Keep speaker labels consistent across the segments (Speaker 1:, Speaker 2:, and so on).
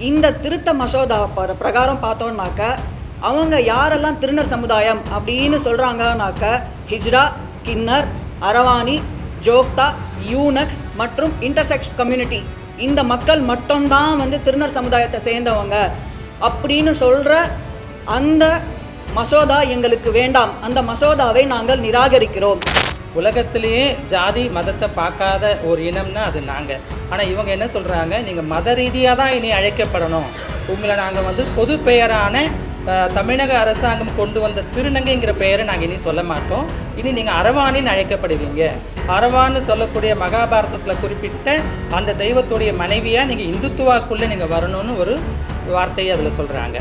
Speaker 1: இந்த திருத்த மசோதா பிரகாரம் பார்த்தோம்னாக்க அவங்க யாரெல்லாம் திருநர் சமுதாயம் அப்படின்னு சொல்கிறாங்கனாக்க ஹிஜ்ரா, கின்னர், அரவாணி, ஜோக்தா, யூனக் மற்றும் இன்டர்செக்ஸ் கம்யூனிட்டி இந்த மக்கள் மட்டும்தான் வந்து திருநர் சமுதாயத்தை சேர்ந்தவங்க அப்படின்னு சொல்கிற அந்த மசோதா எங்களுக்கு வேண்டாம். அந்த மசோதாவை நாங்கள் நிராகரிக்கிறோம்.
Speaker 2: உலகத்திலேயே ஜாதி மதத்தை பார்க்காத ஒரு இனம்னா அது நாங்கள். ஆனால் இவங்க என்ன சொல்கிறாங்க, நீங்கள் மத ரீதியாக தான் இனி அழைக்கப்படணும், உங்களை நாங்கள் வந்து பொது பெயரான தமிழக அரசாங்கம் கொண்டு வந்த திருநங்கைங்கிற பெயரை நாங்கள் இனி சொல்ல மாட்டோம், இனி நீங்கள் அரவாணின்னு அழைக்கப்படுவீங்க. அரவான்னு சொல்லக்கூடிய மகாபாரதத்தில் குறிப்பிட்ட அந்த தெய்வத்துடைய மனைவியாக நீங்கள் இந்துத்துவாக்குள்ளே நீங்கள் வரணும்னு ஒரு வார்த்தையை அதில் சொல்கிறாங்க.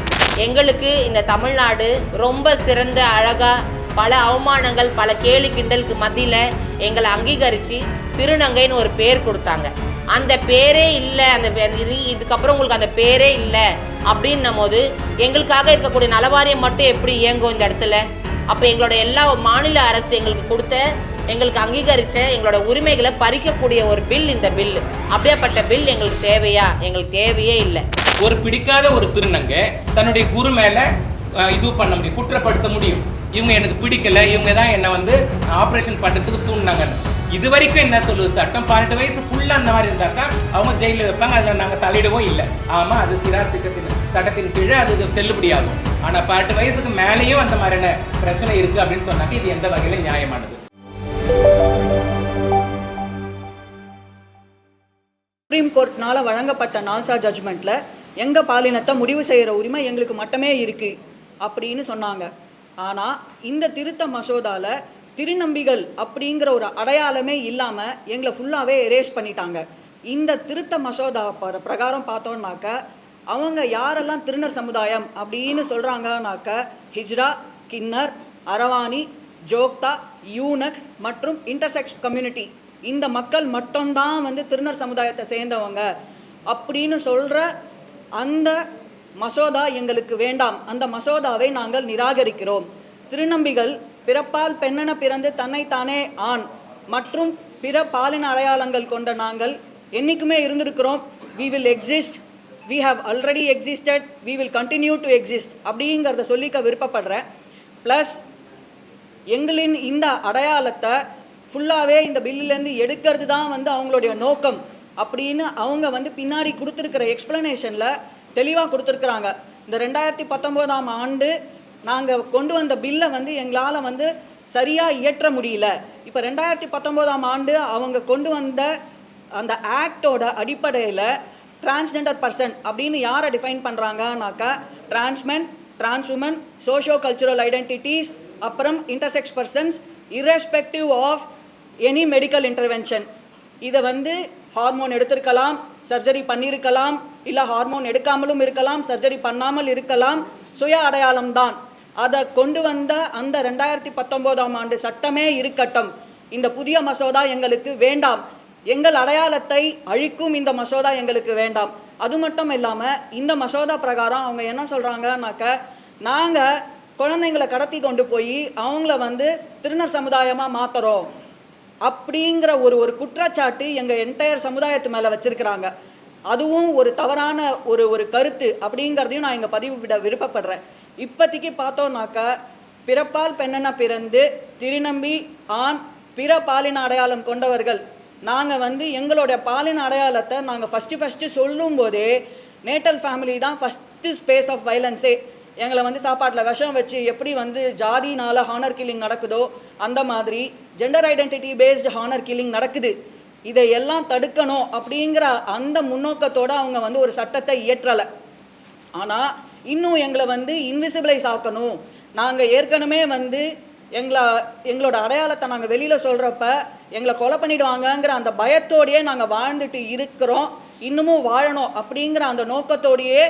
Speaker 3: எங்களுக்கு இந்த தமிழ்நாடு ரொம்ப சிறந்த அழகாக பல அவமானங்கள் பல கேலி கிண்டலுக்கு மத்தியில் எங்களை அங்கீகரித்து திருநங்கைன்னு ஒரு பேர் கொடுத்தாங்க. அந்த பேரே இல்லை, இதுக்கப்புறம் உங்களுக்கு அந்த பேரே இல்லை அப்படின்னும் போது எங்களுக்காக இருக்கக்கூடிய நலவாரியம் மட்டும் எப்படி இயங்கும் இந்த இடத்துல? அப்போ எங்களோட எல்லா மாநில அரசு எங்களுக்கு கொடுத்த எங்களுக்கு அங்கீகரித்த எங்களோட உரிமைகளை பறிக்கக்கூடிய ஒரு பில் இந்த பில். அப்படியேப்பட்ட பில் எங்களுக்கு தேவையா? எங்களுக்கு தேவையே இல்லை.
Speaker 4: ஒரு பிடிக்காத ஒரு திருநங்கை தன்னுடைய குரு மேலே இது பண்ண முடியும், குற்றப்படுத்த முடியும். இவங்க எனக்கு பிடிக்கல, இவங்க தான் என்னை வந்து ஆப்ரேஷன் பண்ணுறதுக்கு தூண்டினாங்க. இது வரைக்கும் என்ன சொல்லுது சட்டம், 18 வயசு ஃபுல்லாக அந்த மாதிரி இருந்தாக்கா அவங்க ஜெயிலில் வைப்பாங்க. அதில் நாங்கள் தலையிடவும் இல்லை. ஆமாம், அது சிறார் சட்டத்தின் கீழே அது செல்லுபடியாகும். ஆனால் 18 வயசுக்கு மேலேயும் அந்த மாதிரியான பிரச்சனை இருக்குது அப்படின்னு சொன்னாக்க இது எந்த வகையில் நியாயமானது?
Speaker 1: சுப்ரீம் கோர்ட்னால வழங்கப்பட்ட நால்சா ஜட்ஜ்மெண்ட்டில் எங்கள் பாலினத்தை முடிவு செய்கிற உரிமை எங்களுக்கு மட்டுமே இருக்குது அப்படின்னு சொன்னாங்க. ஆனால் இந்த திருத்த மசோதாவில் திருநம்பிகள் அப்படிங்கிற ஒரு அடையாளமே இல்லாமல் எங்களை ஃபுல்லாகவே எரேஸ் பண்ணிட்டாங்க. இந்த திருத்த மசோதா பிரகாரம் பார்த்தோன்னாக்க அவங்க யாரெல்லாம் திருநர் சமுதாயம் அப்படின்னு சொல்கிறாங்கனாக்க ஹிஜ்ரா, கின்னர், அரவாணி, ஜோக்தா, யூனக் மற்றும் இன்டர்செக்ஸ் கம்யூனிட்டி இந்த மக்கள் மட்டும்தான் வந்து திருநர் சமுதாயத்தை சேர்ந்தவங்க அப்படின்னு சொல்கிற அந்த மசோதா எங்களுக்கு வேண்டாம். அந்த மசோதாவை நாங்கள் நிராகரிக்கிறோம். திருநம்பிகள் பிறப்பால் பெண்ணென பிறந்து தன்னைத்தானே ஆண் மற்றும் பிற பாலின அடையாளங்கள் கொண்ட நாங்கள் என்றைக்குமே இருந்திருக்கிறோம். we will exist, we have already existed, we will continue to exist அப்படிங்கிறத சொல்லிக்க விருப்பப்படுறேன். ப்ளஸ் எங்களின் இந்த அடையாளத்தை ஃபுல்லாகவே இந்த பில்லுலேருந்து எடுக்கிறது தான் வந்து அவங்களுடைய நோக்கம் அப்படின்னு அவங்க வந்து பின்னாடி கொடுத்துருக்கிற எக்ஸ்ப்ளனேஷனில் தெளிவாக கொடுத்துருக்குறாங்க. இந்த 2019ஆம் ஆண்டு நாங்கள் கொண்டு வந்த பில்லை வந்து எங்களால் வந்து சரியாக இயற்ற முடியல. இப்போ 2019ஆம் ஆண்டு அவங்க கொண்டு வந்த அந்த ஆக்டோட அடிப்படையில் டிரான்ஸ்ஜெண்டர் பர்சன் அப்படின்னு யாரை டிஃபைன் பண்ணுறாங்கனாக்கா trans men, trans woman, socio cultural identities, அப்புறம் intersex persons irrespective of any medical intervention. இதை வந்து ஹார்மோன் எடுத்திருக்கலாம், சர்ஜரி பண்ணியிருக்கலாம், இல்லை ஹார்மோன் எடுக்காமலும் இருக்கலாம், சர்ஜரி பண்ணாமல் இருக்கலாம், சுய அடையாளம்தான். அதை கொண்டு வந்த அந்த 2019ஆம் ஆண்டு சட்டமே இருக்கட்டும். இந்த புதிய மசோதா எங்களுக்கு வேண்டாம். எங்கள் அடையாளத்தை அழிக்கும் இந்த மசோதா எங்களுக்கு வேண்டாம். அது மட்டும் இல்லாமல் இந்த மசோதா பிரகாரம் அவங்க என்ன சொல்கிறாங்கனாக்க நாங்கள் குழந்தைங்களை கடத்தி கொண்டு போய் அவங்கள வந்து திருநர் சமுதாயமாக மாற்றுறோம் அப்படிங்கிற ஒரு குற்றச்சாட்டு எங்கள் என்டையர் சமுதாயத்து மேலே வச்சுருக்கிறாங்க. அதுவும் ஒரு தவறான ஒரு கருத்து அப்படிங்கிறதையும் நான் இங்கே பதிவிட விருப்பப்படுறேன். இப்போதைக்கு பார்த்தோன்னாக்கா பிறப்பால் பெண்ணென பிறந்து திருநம்பி ஆண் பிற பாலின அடையாளம் கொண்டவர்கள் நாங்கள் வந்து எங்களுடைய பாலின அடையாளத்தை நாங்கள் ஃபஸ்ட்டு சொல்லும் போதே நேட்டல் ஃபேமிலி தான் ஃபஸ்ட்டு ஸ்பேஸ் ஆஃப் வைலன்ஸே. எங்களை வந்து சாப்பாட்டில் விஷம் வச்சு எப்படி வந்து ஜாதினால் ஹானர் கில்லிங் நடக்குதோ அந்த மாதிரி gender identity based honour killing நடக்குது. இதையெல்லாம் தடுக்கணும் அப்படிங்கிற அந்த முன்னோக்கத்தோடு அவங்க வந்து ஒரு சட்டத்தை இயற்றலை. ஆனால் இன்னும் எங்களை வந்து இன்விசிபிளைஸ் ஆக்கணும், நாங்கள் ஏற்கனவே வந்து எங்களோட அடையாளத்தை நாங்கள் வெளியில் சொல்கிறப்ப எங்களை கொலை பண்ணிடுவாங்கங்கிற அந்த பயத்தோடையே நாங்கள் வாழ்ந்துட்டு இருக்கிறோம், இன்னமும் வாழணும் அப்படிங்கிற அந்த நோக்கத்தோடையே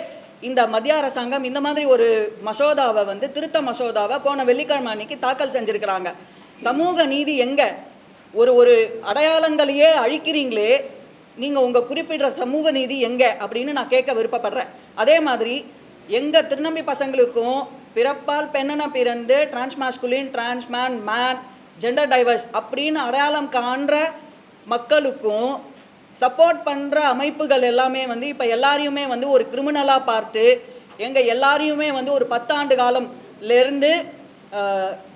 Speaker 1: இந்த மத்திய அரசாங்கம் இந்த மாதிரி ஒரு மசோதாவை வந்து திருத்த மசோதாவை போன வெள்ளிக்கிழமை அன்னைக்கு தாக்கல் செஞ்சுருக்கிறாங்க. சமூக நீதி எங்கே? ஒரு அடையாளங்களையே அழிக்கிறீங்களே, நீங்கள் உங்கள் குறிப்பிடுற சமூக நீதி எங்கே அப்படின்னு நான் கேட்க விருப்பப்படுறேன். அதே மாதிரி எங்கள் திருநம்பி பசங்களுக்கும் பிறப்பால் பெண்ணென பிறந்து டிரான்ஸ்மாஸ்குலின், டிரான்ஸ்மேன், மேன், ஜெண்டர் டைவர்ஸ் அப்படின்னு அடையாளம் காண்ற மக்களுக்கும் சப்போர்ட் பண்ணுற அமைப்புகள் எல்லாமே வந்து இப்போ எல்லாரையுமே வந்து ஒரு கிரிமினலாக பார்த்து எங்கள் எல்லாரையுமே வந்து ஒரு 10 ஆண்டு காலம்லேருந்து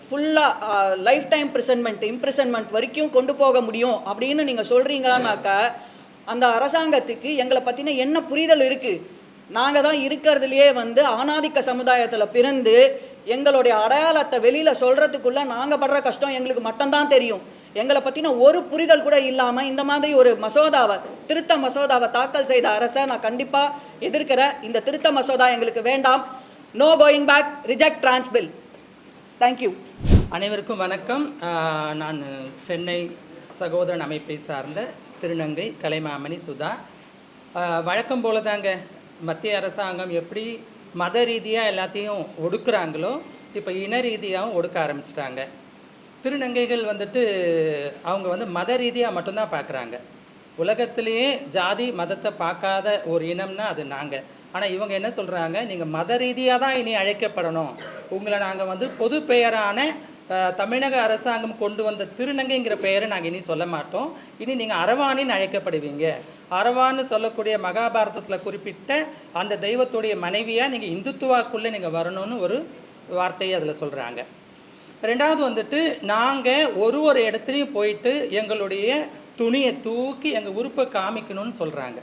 Speaker 1: ஃபுல்லாக லைஃப் டைம் இம்ப்ரிசன்மெண்ட் வரைக்கும் கொண்டு போக முடியும் அப்படின்னு நீங்கள் சொல்கிறீங்களான்னாக்கா அந்த அரசாங்கத்துக்கு எங்களை பற்றின என்ன புரிதல் இருக்குது? நாங்கள் தான் இருக்கிறதுலையே வந்து ஆணாதிக்க சமுதாயத்தில் பிறந்து எங்களுடைய அடையாளத்தை வெளியில் சொல்கிறதுக்குள்ளே நாங்கள் படுற கஷ்டம் எங்களுக்கு மட்டும்தான் தெரியும். எங்களை பற்றின ஒரு புரிதல் கூட இல்லாமல் இந்த மாதிரி ஒரு திருத்த மசோதாவை தாக்கல் செய்த அரசை நான் கண்டிப்பாக எதிர்க்கிறேன். இந்த திருத்த மசோதா எங்களுக்கு வேண்டாம். No going back, reject trans bill. Thank you.
Speaker 2: அனைவருக்கும் வணக்கம். நான் சென்னை சகோதரன் அமைப்பை சார்ந்த திருநங்கை கலைமாமணி சுதா. வழக்கம் போல தாங்க மத்திய அரசாங்கம் எப்படி மத ரீதியாக எல்லாத்தையும் ஒடுக்குறாங்களோ இப்போ இன ரீதியாகவும் ஒடுக்க ஆரம்பிச்சிட்டாங்க. திருநங்கைகள் வந்துட்டு அவங்க வந்து மத ரீதியாக மட்டும்தான் பார்க்குறாங்க. உலகத்திலேயே ஜாதி மதத்தை பார்க்காத ஒரு இனம்னா அது நாங்கள். ஆனால் இவங்க என்ன சொல்கிறாங்க, நீங்கள் மத ரீதியாக தான் இனி அழைக்கப்படணும், உங்களை நாங்கள் வந்து பொது பெயரான தமிழக அரசாங்கம் கொண்டு வந்த திருநங்கைங்கிற பெயரை நாங்கள் இனி சொல்ல மாட்டோம், இனி நீங்கள் அரவாணின்னு அழைக்கப்படுவீங்க. அரவான்னு சொல்லக்கூடிய மகாபாரதத்தில் குறிப்பிட்ட அந்த தெய்வத்துடைய மனைவியாக நீங்கள் இந்துத்துவாக்குள்ளே நீங்கள் வரணும்னு ஒரு வார்த்தையை அதில் சொல்கிறாங்க. ரெண்டாவது வந்துட்டு நாங்கள் ஒரு இடத்துலையும் போயிட்டு எங்களுடைய துணியை தூக்கி எங்கள் உறுப்பை காமிக்கணும்னு சொல்கிறாங்க.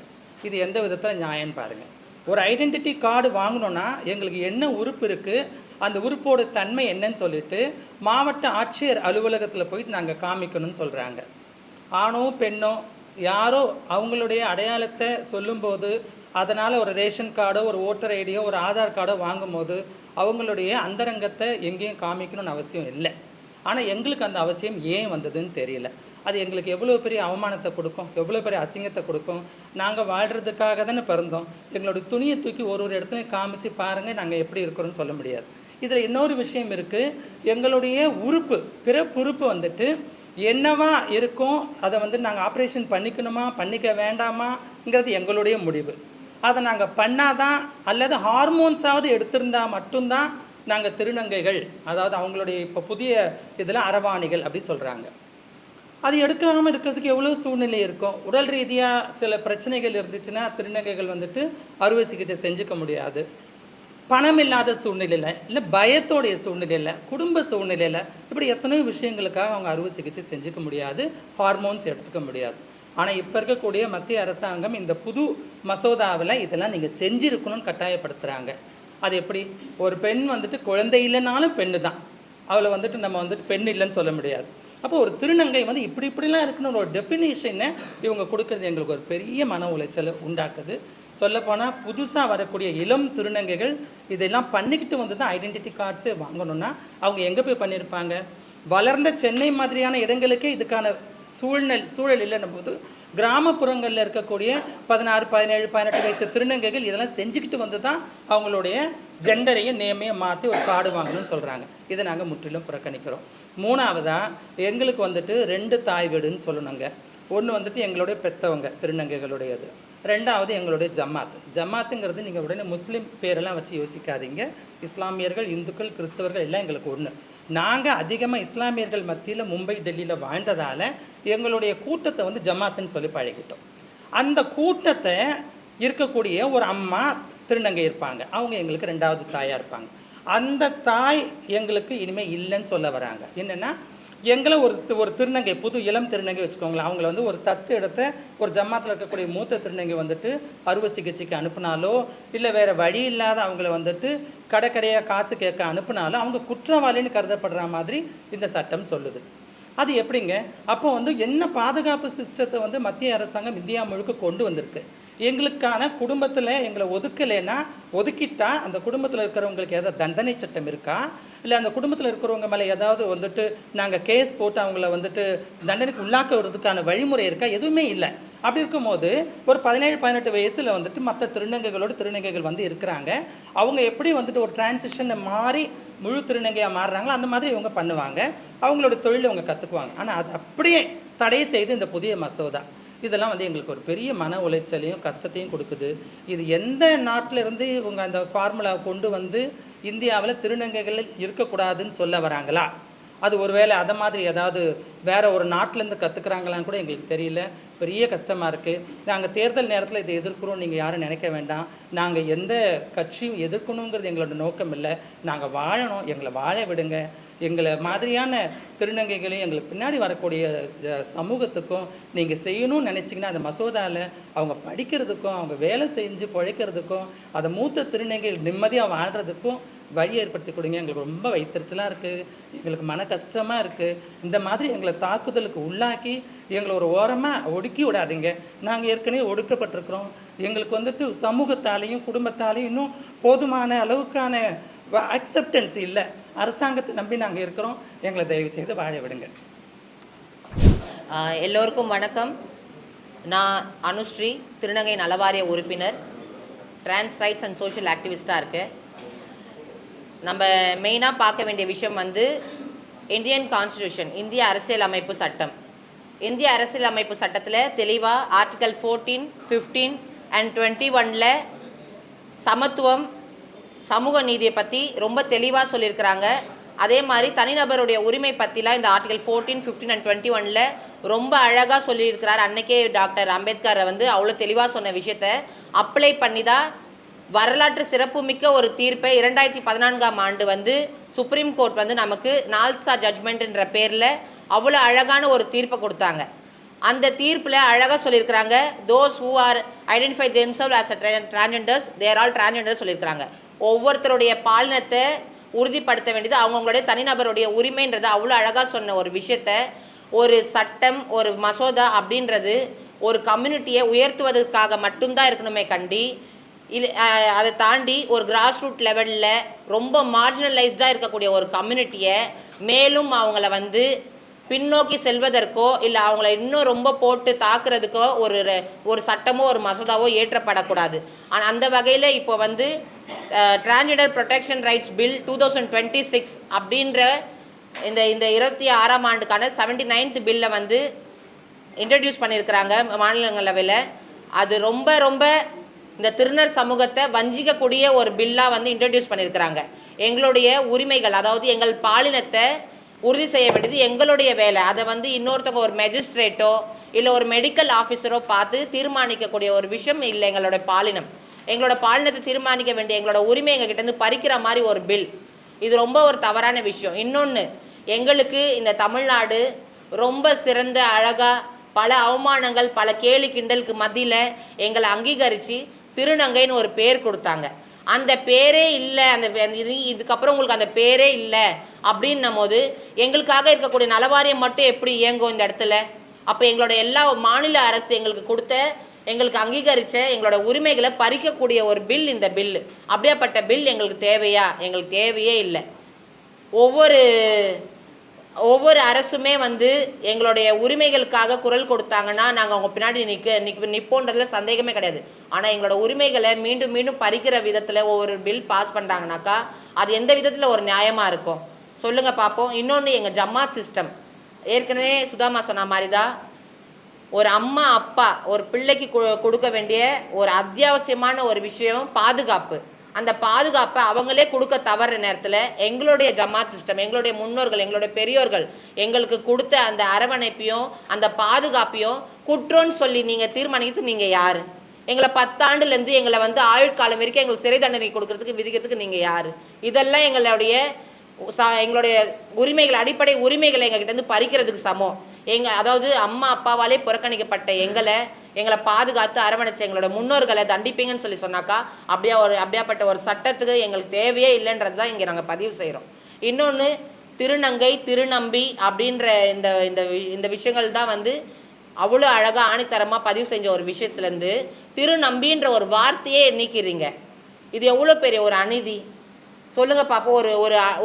Speaker 2: இது எந்த விதத்தில் நியாயம்னு பாருங்கள். ஒரு ஐடென்டிட்டி கார்டு வாங்கணுன்னா எங்களுக்கு என்ன உறுப்பு இருக்குது, அந்த உறுப்போட தன்மை என்னன்னு சொல்லிட்டு மாவட்ட ஆட்சியர் அலுவலகத்தில் போயிட்டு நாங்கள் காமிக்கணும்னு சொல்கிறாங்க. ஆணோ பெண்ணோ யாரோ அவங்களுடைய அடையாளத்தை சொல்லும்போது அதனால் ஒரு ரேஷன் கார்டோ ஒரு ஓட்டர் ஐடியோ ஒரு ஆதார் கார்டோ வாங்கும்போது அவங்களுடைய அந்தரங்கத்தை எங்கேயும் காமிக்கணும்னு அவசியம் இல்லை. ஆனால் எங்களுக்கு அந்த அவசியம் ஏன் வந்ததுன்னு தெரியல. அது எங்களுக்கு எவ்வளோ பெரிய அவமானத்தை கொடுக்கும், எவ்வளோ பெரிய அசிங்கத்தை கொடுக்கும். நாங்கள் வாழ்கிறதுக்காக தானே பிறந்தோம். எங்களுடைய துணியை தூக்கி ஒரு இடத்துலையும் காமிச்சு பாருங்கள் நாங்கள் எப்படி இருக்கிறோன்னு சொல்ல முடியாது. இதில் இன்னொரு விஷயம் இருக்குது, எங்களுடைய உறுப்பு பிறப்புறுப்பு வந்துட்டு என்னவா இருக்கும், அதை வந்து நாங்கள் ஆப்ரேஷன் பண்ணிக்கணுமா பண்ணிக்க வேண்டாமாங்கிறது எங்களுடைய முடிவு. அதை நாங்கள் பண்ணாதான் அல்லது ஹார்மோன்ஸாவது எடுத்திருந்தால் மட்டும்தான் நாங்கள் திருநங்கைகள், அதாவது அவங்களுடைய இப்போ புதிய இதில் அரவாணிகள் அப்படி சொல்கிறாங்க. அது எடுக்காமல் இருக்கிறதுக்கு எவ்வளோ சூழ்நிலை இருக்கும். உடல் ரீதியாக சில பிரச்சனைகள் இருந்துச்சுன்னா திருநங்கைகள் வந்துட்டு அறுவை சிகிச்சை செஞ்சுக்க முடியாது. பணம் இல்லாத சூழ்நிலையில், இல்லை பயத்தோடைய சூழ்நிலையில், குடும்ப சூழ்நிலையில், இப்படி எத்தனையோ விஷயங்களுக்காக அவங்க அறுவை சிகிச்சை செஞ்சுக்க முடியாது, ஹார்மோன்ஸ் எடுத்துக்க முடியாது. ஆனால் இப்போ இருக்கக்கூடிய மத்திய அரசாங்கம் இந்த புது மசோதாவில் இதெல்லாம் நீங்கள் செஞ்சுருக்கணும்னு கட்டாயப்படுத்துகிறாங்க. அது எப்படி, ஒரு பெண் வந்துட்டு குழந்தை இல்லைனாலும் பெண்ணு தான், அவளை வந்துட்டு நம்ம வந்துட்டு பெண் இல்லைன்னு சொல்ல முடியாது. அப்போ ஒரு திருநங்கை வந்து இப்படிலாம் இருக்குன்னு ஒரு டெஃபினேஷனை இவங்க கொடுக்குறது எங்களுக்கு ஒரு பெரிய மன உளைச்சலை உண்டாக்குது. சொல்லப்போனால் புதுசாக வரக்கூடிய இளம் திருநங்கைகள் இதெல்லாம் பண்ணிக்கிட்டு வந்து தான் ஐடென்டிட்டி கார்ட்ஸே வாங்கணுன்னா அவங்க எங்கே போய் பண்ணியிருப்பாங்க? வளர்ந்த சென்னை மாதிரியான இடங்களுக்கே இதுக்கான சூழல் இல்லைன்னும் போது கிராமப்புறங்களில் இருக்கக்கூடிய 16, 17, 18 வயசு திருநங்கைகள் இதெல்லாம் செஞ்சுக்கிட்டு வந்து தான் அவங்களுடைய ஜெண்டரையும் நேமையை மாற்றி ஒரு கார்டு வாங்கணும்னு சொல்கிறாங்க. இதை நாங்கள் முற்றிலும் புறக்கணிக்கிறோம். மூணாவதாக எங்களுக்கு வந்துட்டு 2 தாய் வீடுன்னு சொல்லணுங்க. ஒன்று வந்துட்டு எங்களுடைய பெற்றவங்க திருநங்கைகளுடையது, ரெண்டாவது எங்களுடைய ஜமாத்துங்கிறது நீங்கள் உடனே முஸ்லீம் பேரெல்லாம் வச்சு யோசிக்காதீங்க. இஸ்லாமியர்கள், இந்துக்கள், கிறிஸ்தவர்கள் எல்லாம் எங்களுக்கு ஒன்று. நாங்கள் அதிகமாக இஸ்லாமியர்கள் மத்தியில் மும்பை, டெல்லியில் வாழ்ந்ததால் எங்களுடைய கூட்டத்தை வந்து ஜமாத்துன்னு சொல்லி பழகிட்டோம். அந்த கூட்டத்தை இருக்கக்கூடிய ஒரு அம்மா திருநங்கை இருப்பாங்க, அவங்க எங்களுக்கு 2வது தாயாக இருப்பாங்க. அந்த தாய் எங்களுக்கு இனிமேல் இல்லைன்னு சொல்ல வராங்க. என்னென்னா, எங்களை ஒரு திருநங்கை, புது இளம் திருநங்கை வச்சுக்கோங்களேன், அவங்கள வந்து ஒரு தத்து இடத்த ஒரு ஜமாத்தில் இருக்கக்கூடிய மூத்த திருநங்கை வந்துட்டு அறுவை சிகிச்சைக்கு அனுப்புனாலோ இல்லை வேறு வழி இல்லாத அவங்கள வந்துட்டு கடைக்கடையாக காசு கேட்க அனுப்புனாலோ அவங்க குற்றவாளின்னு கருதப்படுற மாதிரி இந்த சட்டம் சொல்லுது. அது எப்படிங்க? அப்போ வந்து என்ன பாதுகாப்பு சிஸ்டத்தை வந்து மத்திய அரசாங்கம் இந்தியா முழுக்க கொண்டு வந்திருக்கு. எங்களுக்கான குடும்பத்தில் எங்களை ஒதுக்கிட்டா அந்த குடும்பத்தில் இருக்கிறவங்களுக்கு ஏதாவது தண்டனை சட்டம் இருக்கா, இல்லை அந்த குடும்பத்தில் இருக்கிறவங்க மேலே ஏதாவது வந்துட்டு நாங்கள் கேஸ் போட்டு அவங்கள வந்துட்டு தண்டனைக்கு உள்ளாக்குறதுக்கான வழிமுறை இருக்கா? எதுவுமே இல்லை. அப்படி இருக்கும்போது ஒரு 17, 18 வயசில் வந்துட்டு மற்ற திருநங்கைகள் வந்து இருக்கிறாங்க. அவங்க எப்படி வந்துட்டு ஒரு டிரான்சிஷனை மாறி முழு திருநங்கையாக மாறுறாங்களோ அந்த மாதிரி இவங்க பண்ணுவாங்க, அவங்களோட தொழிலை அவங்க கற்றுக்குவாங்க. ஆனால் அது அப்படியே தடை செய்து இந்த புதிய மசோதா இதெல்லாம் வந்து எங்களுக்கு ஒரு பெரிய மன உளைச்சலையும் கஷ்டத்தையும் கொடுக்குது. இது எந்த நாட்டிலிருந்து இவங்க அந்த ஃபார்முலாவை கொண்டு வந்து இந்தியாவில் திருநங்கைகள் இருக்கக்கூடாதுன்னு சொல்ல வராங்களா? அது ஒருவேளை அதை மாதிரி ஏதாவது வேறு ஒரு நாட்டிலேருந்து கற்றுக்குறாங்களான்னு கூட எங்களுக்கு தெரியல. பெரிய கஷ்டமாக இருக்குது. நாங்கள் தேர்தல் நேரத்தில் இதை எதிர்க்கிறோம், நீங்கள் யாரும் நினைக்க வேண்டாம். நாங்கள் எந்த கட்சியும் எதிர்க்கணுங்கிறது எங்களோட நோக்கம் இல்லை. நாங்கள் வாழணும், எங்களை வாழ விடுங்க. எங்களை மாதிரியான திருநங்கைகளையும் எங்களுக்கு பின்னாடி வரக்கூடிய சமூகத்துக்கும் நீங்கள் செய்யணும்னு நினச்சிங்கன்னா அந்த மசோதாவில் அவங்க படிக்கிறதுக்கும் அவங்க வேலை செஞ்சு பிழைக்கிறதுக்கும் அதை மூத்த திருநங்கைகள் நிம்மதியாக வாழ்கிறதுக்கும் வழி ஏற்படுத்தி கொடுங்க. எங்களுக்கு ரொம்ப வயிற்றுச்சலாக இருக்குது, எங்களுக்கு மன கஷ்டமாக இருக்குது. இந்த மாதிரி எங்களை தாக்குதலுக்கு உள்ளாக்கி எங்களை ஒரு ஓரமாக ஒடுக்கி விடாதீங்க. நாங்கள் ஏற்கனவே ஒடுக்கப்பட்டிருக்கிறோம். எங்களுக்கு வந்துட்டு சமூகத்தாலேயும் குடும்பத்தாலேயும் இன்னும் போதுமான அளவுக்கான அக்செப்டன்ஸ் இல்லை. அரசாங்கத்தை நம்பி நாங்கள் இருக்கிறோம். எங்களை தயவு செய்து வாழ விடுங்க.
Speaker 3: எல்லோருக்கும் வணக்கம். நான் அனுஸ்ரீ, திருநங்கை நலவாரிய உறுப்பினர், டிரான்ஸ் ரைட்ஸ் அண்ட் சோஷியல் ஆக்டிவிஸ்டாக இருக்கேன். நம்ம மெயினாக பார்க்க வேண்டிய விஷயம் வந்து இந்தியன் கான்ஸ்டியூஷன், இந்திய அரசியலமைப்பு சட்டம். இந்திய அரசியலமைப்பு சட்டத்தில் தெளிவாக ஆர்டிகல் 14, 15 அண்ட் 21 சமத்துவம், சமூக நீதியை பற்றி ரொம்ப தெளிவாக சொல்லியிருக்கிறாங்க. அதே மாதிரி தனிநபருடைய உரிமை பற்றிலாம் இந்த ஆர்டிகல் 14, 15 அண்ட் 21 ரொம்ப அழகாக சொல்லியிருக்கிறார். அன்றைக்கே டாக்டர் அம்பேத்கரை வந்து அவ்வளோ தெளிவாக சொன்ன விஷயத்தை அப்ளை பண்ணி தான் வரலாற்று சிறப்புமிக்க ஒரு தீர்ப்பை 2014ஆம் ஆண்டு வந்து சுப்ரீம் கோர்ட் வந்து நமக்கு நால்சா ஜட்ஜ்மெண்ட்ன்ற பேரில் அவ்வளோ அழகான ஒரு தீர்ப்பை கொடுத்தாங்க. அந்த தீர்ப்பில் அழகாக சொல்லியிருக்கிறாங்க, those who are identify themselves as a transgenders they're all transgenders சொல்லியிருக்கிறாங்க. ஒவ்வொருத்தருடைய பாலினத்தை உறுதிப்படுத்த வேண்டியது அவங்கவுங்களுடைய தனிநபருடைய உரிமைன்றதை அவ்வளோ அழகாக சொன்ன ஒரு விஷயத்தை ஒரு சட்டம், ஒரு மசோதா அப்படின்றது ஒரு கம்யூனிட்டியை உயர்த்துவதற்காக மட்டும்தான் இருக்கணுமே கண்டி அதை தாண்டி ஒரு கிராஸ் ரூட் லெவலில் ரொம்ப மார்ஜினலைஸ்டாக இருக்கக்கூடிய ஒரு கம்யூனிட்டியை மேலும் அவங்கள வந்து பின்னோக்கி செல்வதற்கோ இல்லை அவங்கள இன்னும் ரொம்ப போட்டு தாக்குறதுக்கோ ஒரு சட்டமோ ஒரு மசோதாவோ ஏற்றப்படக்கூடாது. ஆனால் அந்த வகையில் இப்போ வந்து டிரான்ஜெண்டர் ப்ரொடெக்ஷன் ரைட்ஸ் பில் 2026 அப்படின்ற இந்த 26ஆம் ஆண்டுக்கான 79th பில்லை வந்து இன்ட்ரடியூஸ் பண்ணியிருக்கிறாங்க மாநிலங்களவையில். அது ரொம்ப ரொம்ப இந்த திருநர் சமூகத்தை வஞ்சிக்கக்கூடிய ஒரு பில்லாக வந்து இன்ட்ரடியூஸ் பண்ணியிருக்கிறாங்க. எங்களுடைய உரிமைகள், அதாவது எங்கள் பாலினத்தை உறுதி செய்ய வேண்டியது எங்களுடைய வேலை. அதை வந்து இன்னொருத்தவங்க ஒரு மேஜிஸ்ட்ரேட்டோ இல்லை ஒரு மெடிக்கல் ஆஃபீஸரோ பார்த்து தீர்மானிக்கக்கூடிய ஒரு விஷயம் இல்லை. எங்களோட பாலினம், எங்களோட பாலினத்தை தீர்மானிக்க வேண்டிய எங்களோட உரிமை எங்ககிட்டேருந்து பறிக்கிற மாதிரி ஒரு பில். இது ரொம்ப ஒரு தவறான விஷயம். இன்னொன்று, எங்களுக்கு இந்த தமிழ்நாடு ரொம்ப சிறந்த அழகாக பல அவமானங்கள் பல கேலி கிண்டலுக்கு மத்தியில் எங்களை அங்கீகரித்து திருநங்கைன்னு ஒரு பேர் கொடுத்தாங்க. அந்த பேரே இல்லை, இதுக்கப்புறம் உங்களுக்கு அந்த பேரே இல்லை அப்படின்னும் போது எங்களுக்காக இருக்கக்கூடிய நலவாரியம் மட்டும் எப்படி இயங்கும் இந்த இடத்துல? அப்போ எங்களோட எல்லா மாநில அரசு எங்களுக்கு கொடுத்த, எங்களுக்கு அங்கீகரித்த எங்களோட உரிமைகளை பறிக்கக்கூடிய ஒரு பில் இந்த பில்லு. அப்படியாப்பட்ட பில் எங்களுக்கு தேவையா? எங்களுக்கு தேவையே இல்லை. ஒவ்வொரு அரசுமே வந்து எங்களுடைய உரிமைகளுக்காக குரல் கொடுத்தாங்கன்னா நாங்கள் அவங்க பின்னாடி நிற்போன்றதுல சந்தேகமே கிடையாது. ஆனால் எங்களோட உரிமைகளை மீண்டும் மீண்டும் பறிக்கிற விதத்தில் ஒவ்வொரு பில் பாஸ் பண்ணுறாங்கனாக்கா அது எந்த விதத்தில் ஒரு நியாயமாக இருக்கும் சொல்லுங்கள் பார்ப்போம். இன்னொன்று, எங்கள் ஜமாத் சிஸ்டம் ஏற்கனவே சுதாமா சொன்ன மாதிரி தான் ஒரு அம்மா அப்பா ஒரு பிள்ளைக்கு கொடுக்க வேண்டிய ஒரு அத்தியாவசியமான ஒரு விஷயம் பாதுகாப்பு. அந்த பாதுகாப்பை அவங்களே கொடுக்க தவற நேரத்தில் எங்களுடைய ஜமாத் சிஸ்டம், எங்களுடைய முன்னோர்கள், எங்களுடைய பெரியோர்கள் எங்களுக்கு கொடுத்த அந்த அரவணைப்பையும் அந்த பாதுகாப்பையும் குற்றம்னு சொல்லி நீங்கள் தீர்மானிக்கிறது நீங்கள் யார்? எங்களை 10 ஆண்டுலேருந்து எங்களை வந்து ஆயுட்காலம் வரைக்கும் எங்களுக்கு சிறை தண்டனை கொடுக்கறதுக்கு விதிக்கிறதுக்கு நீங்கள் யார்? இதெல்லாம் எங்களுடைய உரிமைகள், அடிப்படை உரிமைகளை எங்ககிட்டேருந்து பறிக்கிறதுக்கு சமம். அதாவது அம்மா அப்பாவாலே புறக்கணிக்கப்பட்ட எங்களை பாதுகாத்து அரவணைச்ச எங்களோட முன்னோர்களை தண்டிப்பீங்கன்னு சொல்லி சொன்னாக்கா அப்படியாப்பட்ட ஒரு சட்டத்துக்கு எங்களுக்கு தேவையே இல்லைன்றது தான் இங்கே நாங்கள் பதிவு செய்கிறோம். இன்னொன்று, திருநங்கை திருநம்பி அப்படின்ற இந்த விஷயங்கள் தான் வந்து அவ்வளோ அழகாக ஆணித்தரமாக பதிவு செஞ்ச ஒரு விஷயத்துலேருந்து திருநம்பின்ற ஒரு வார்த்தையே நீக்கிறீங்க. இது எவ்வளோ பெரிய ஒரு அநீதி சொல்லுங்கள் பார்ப்போம்.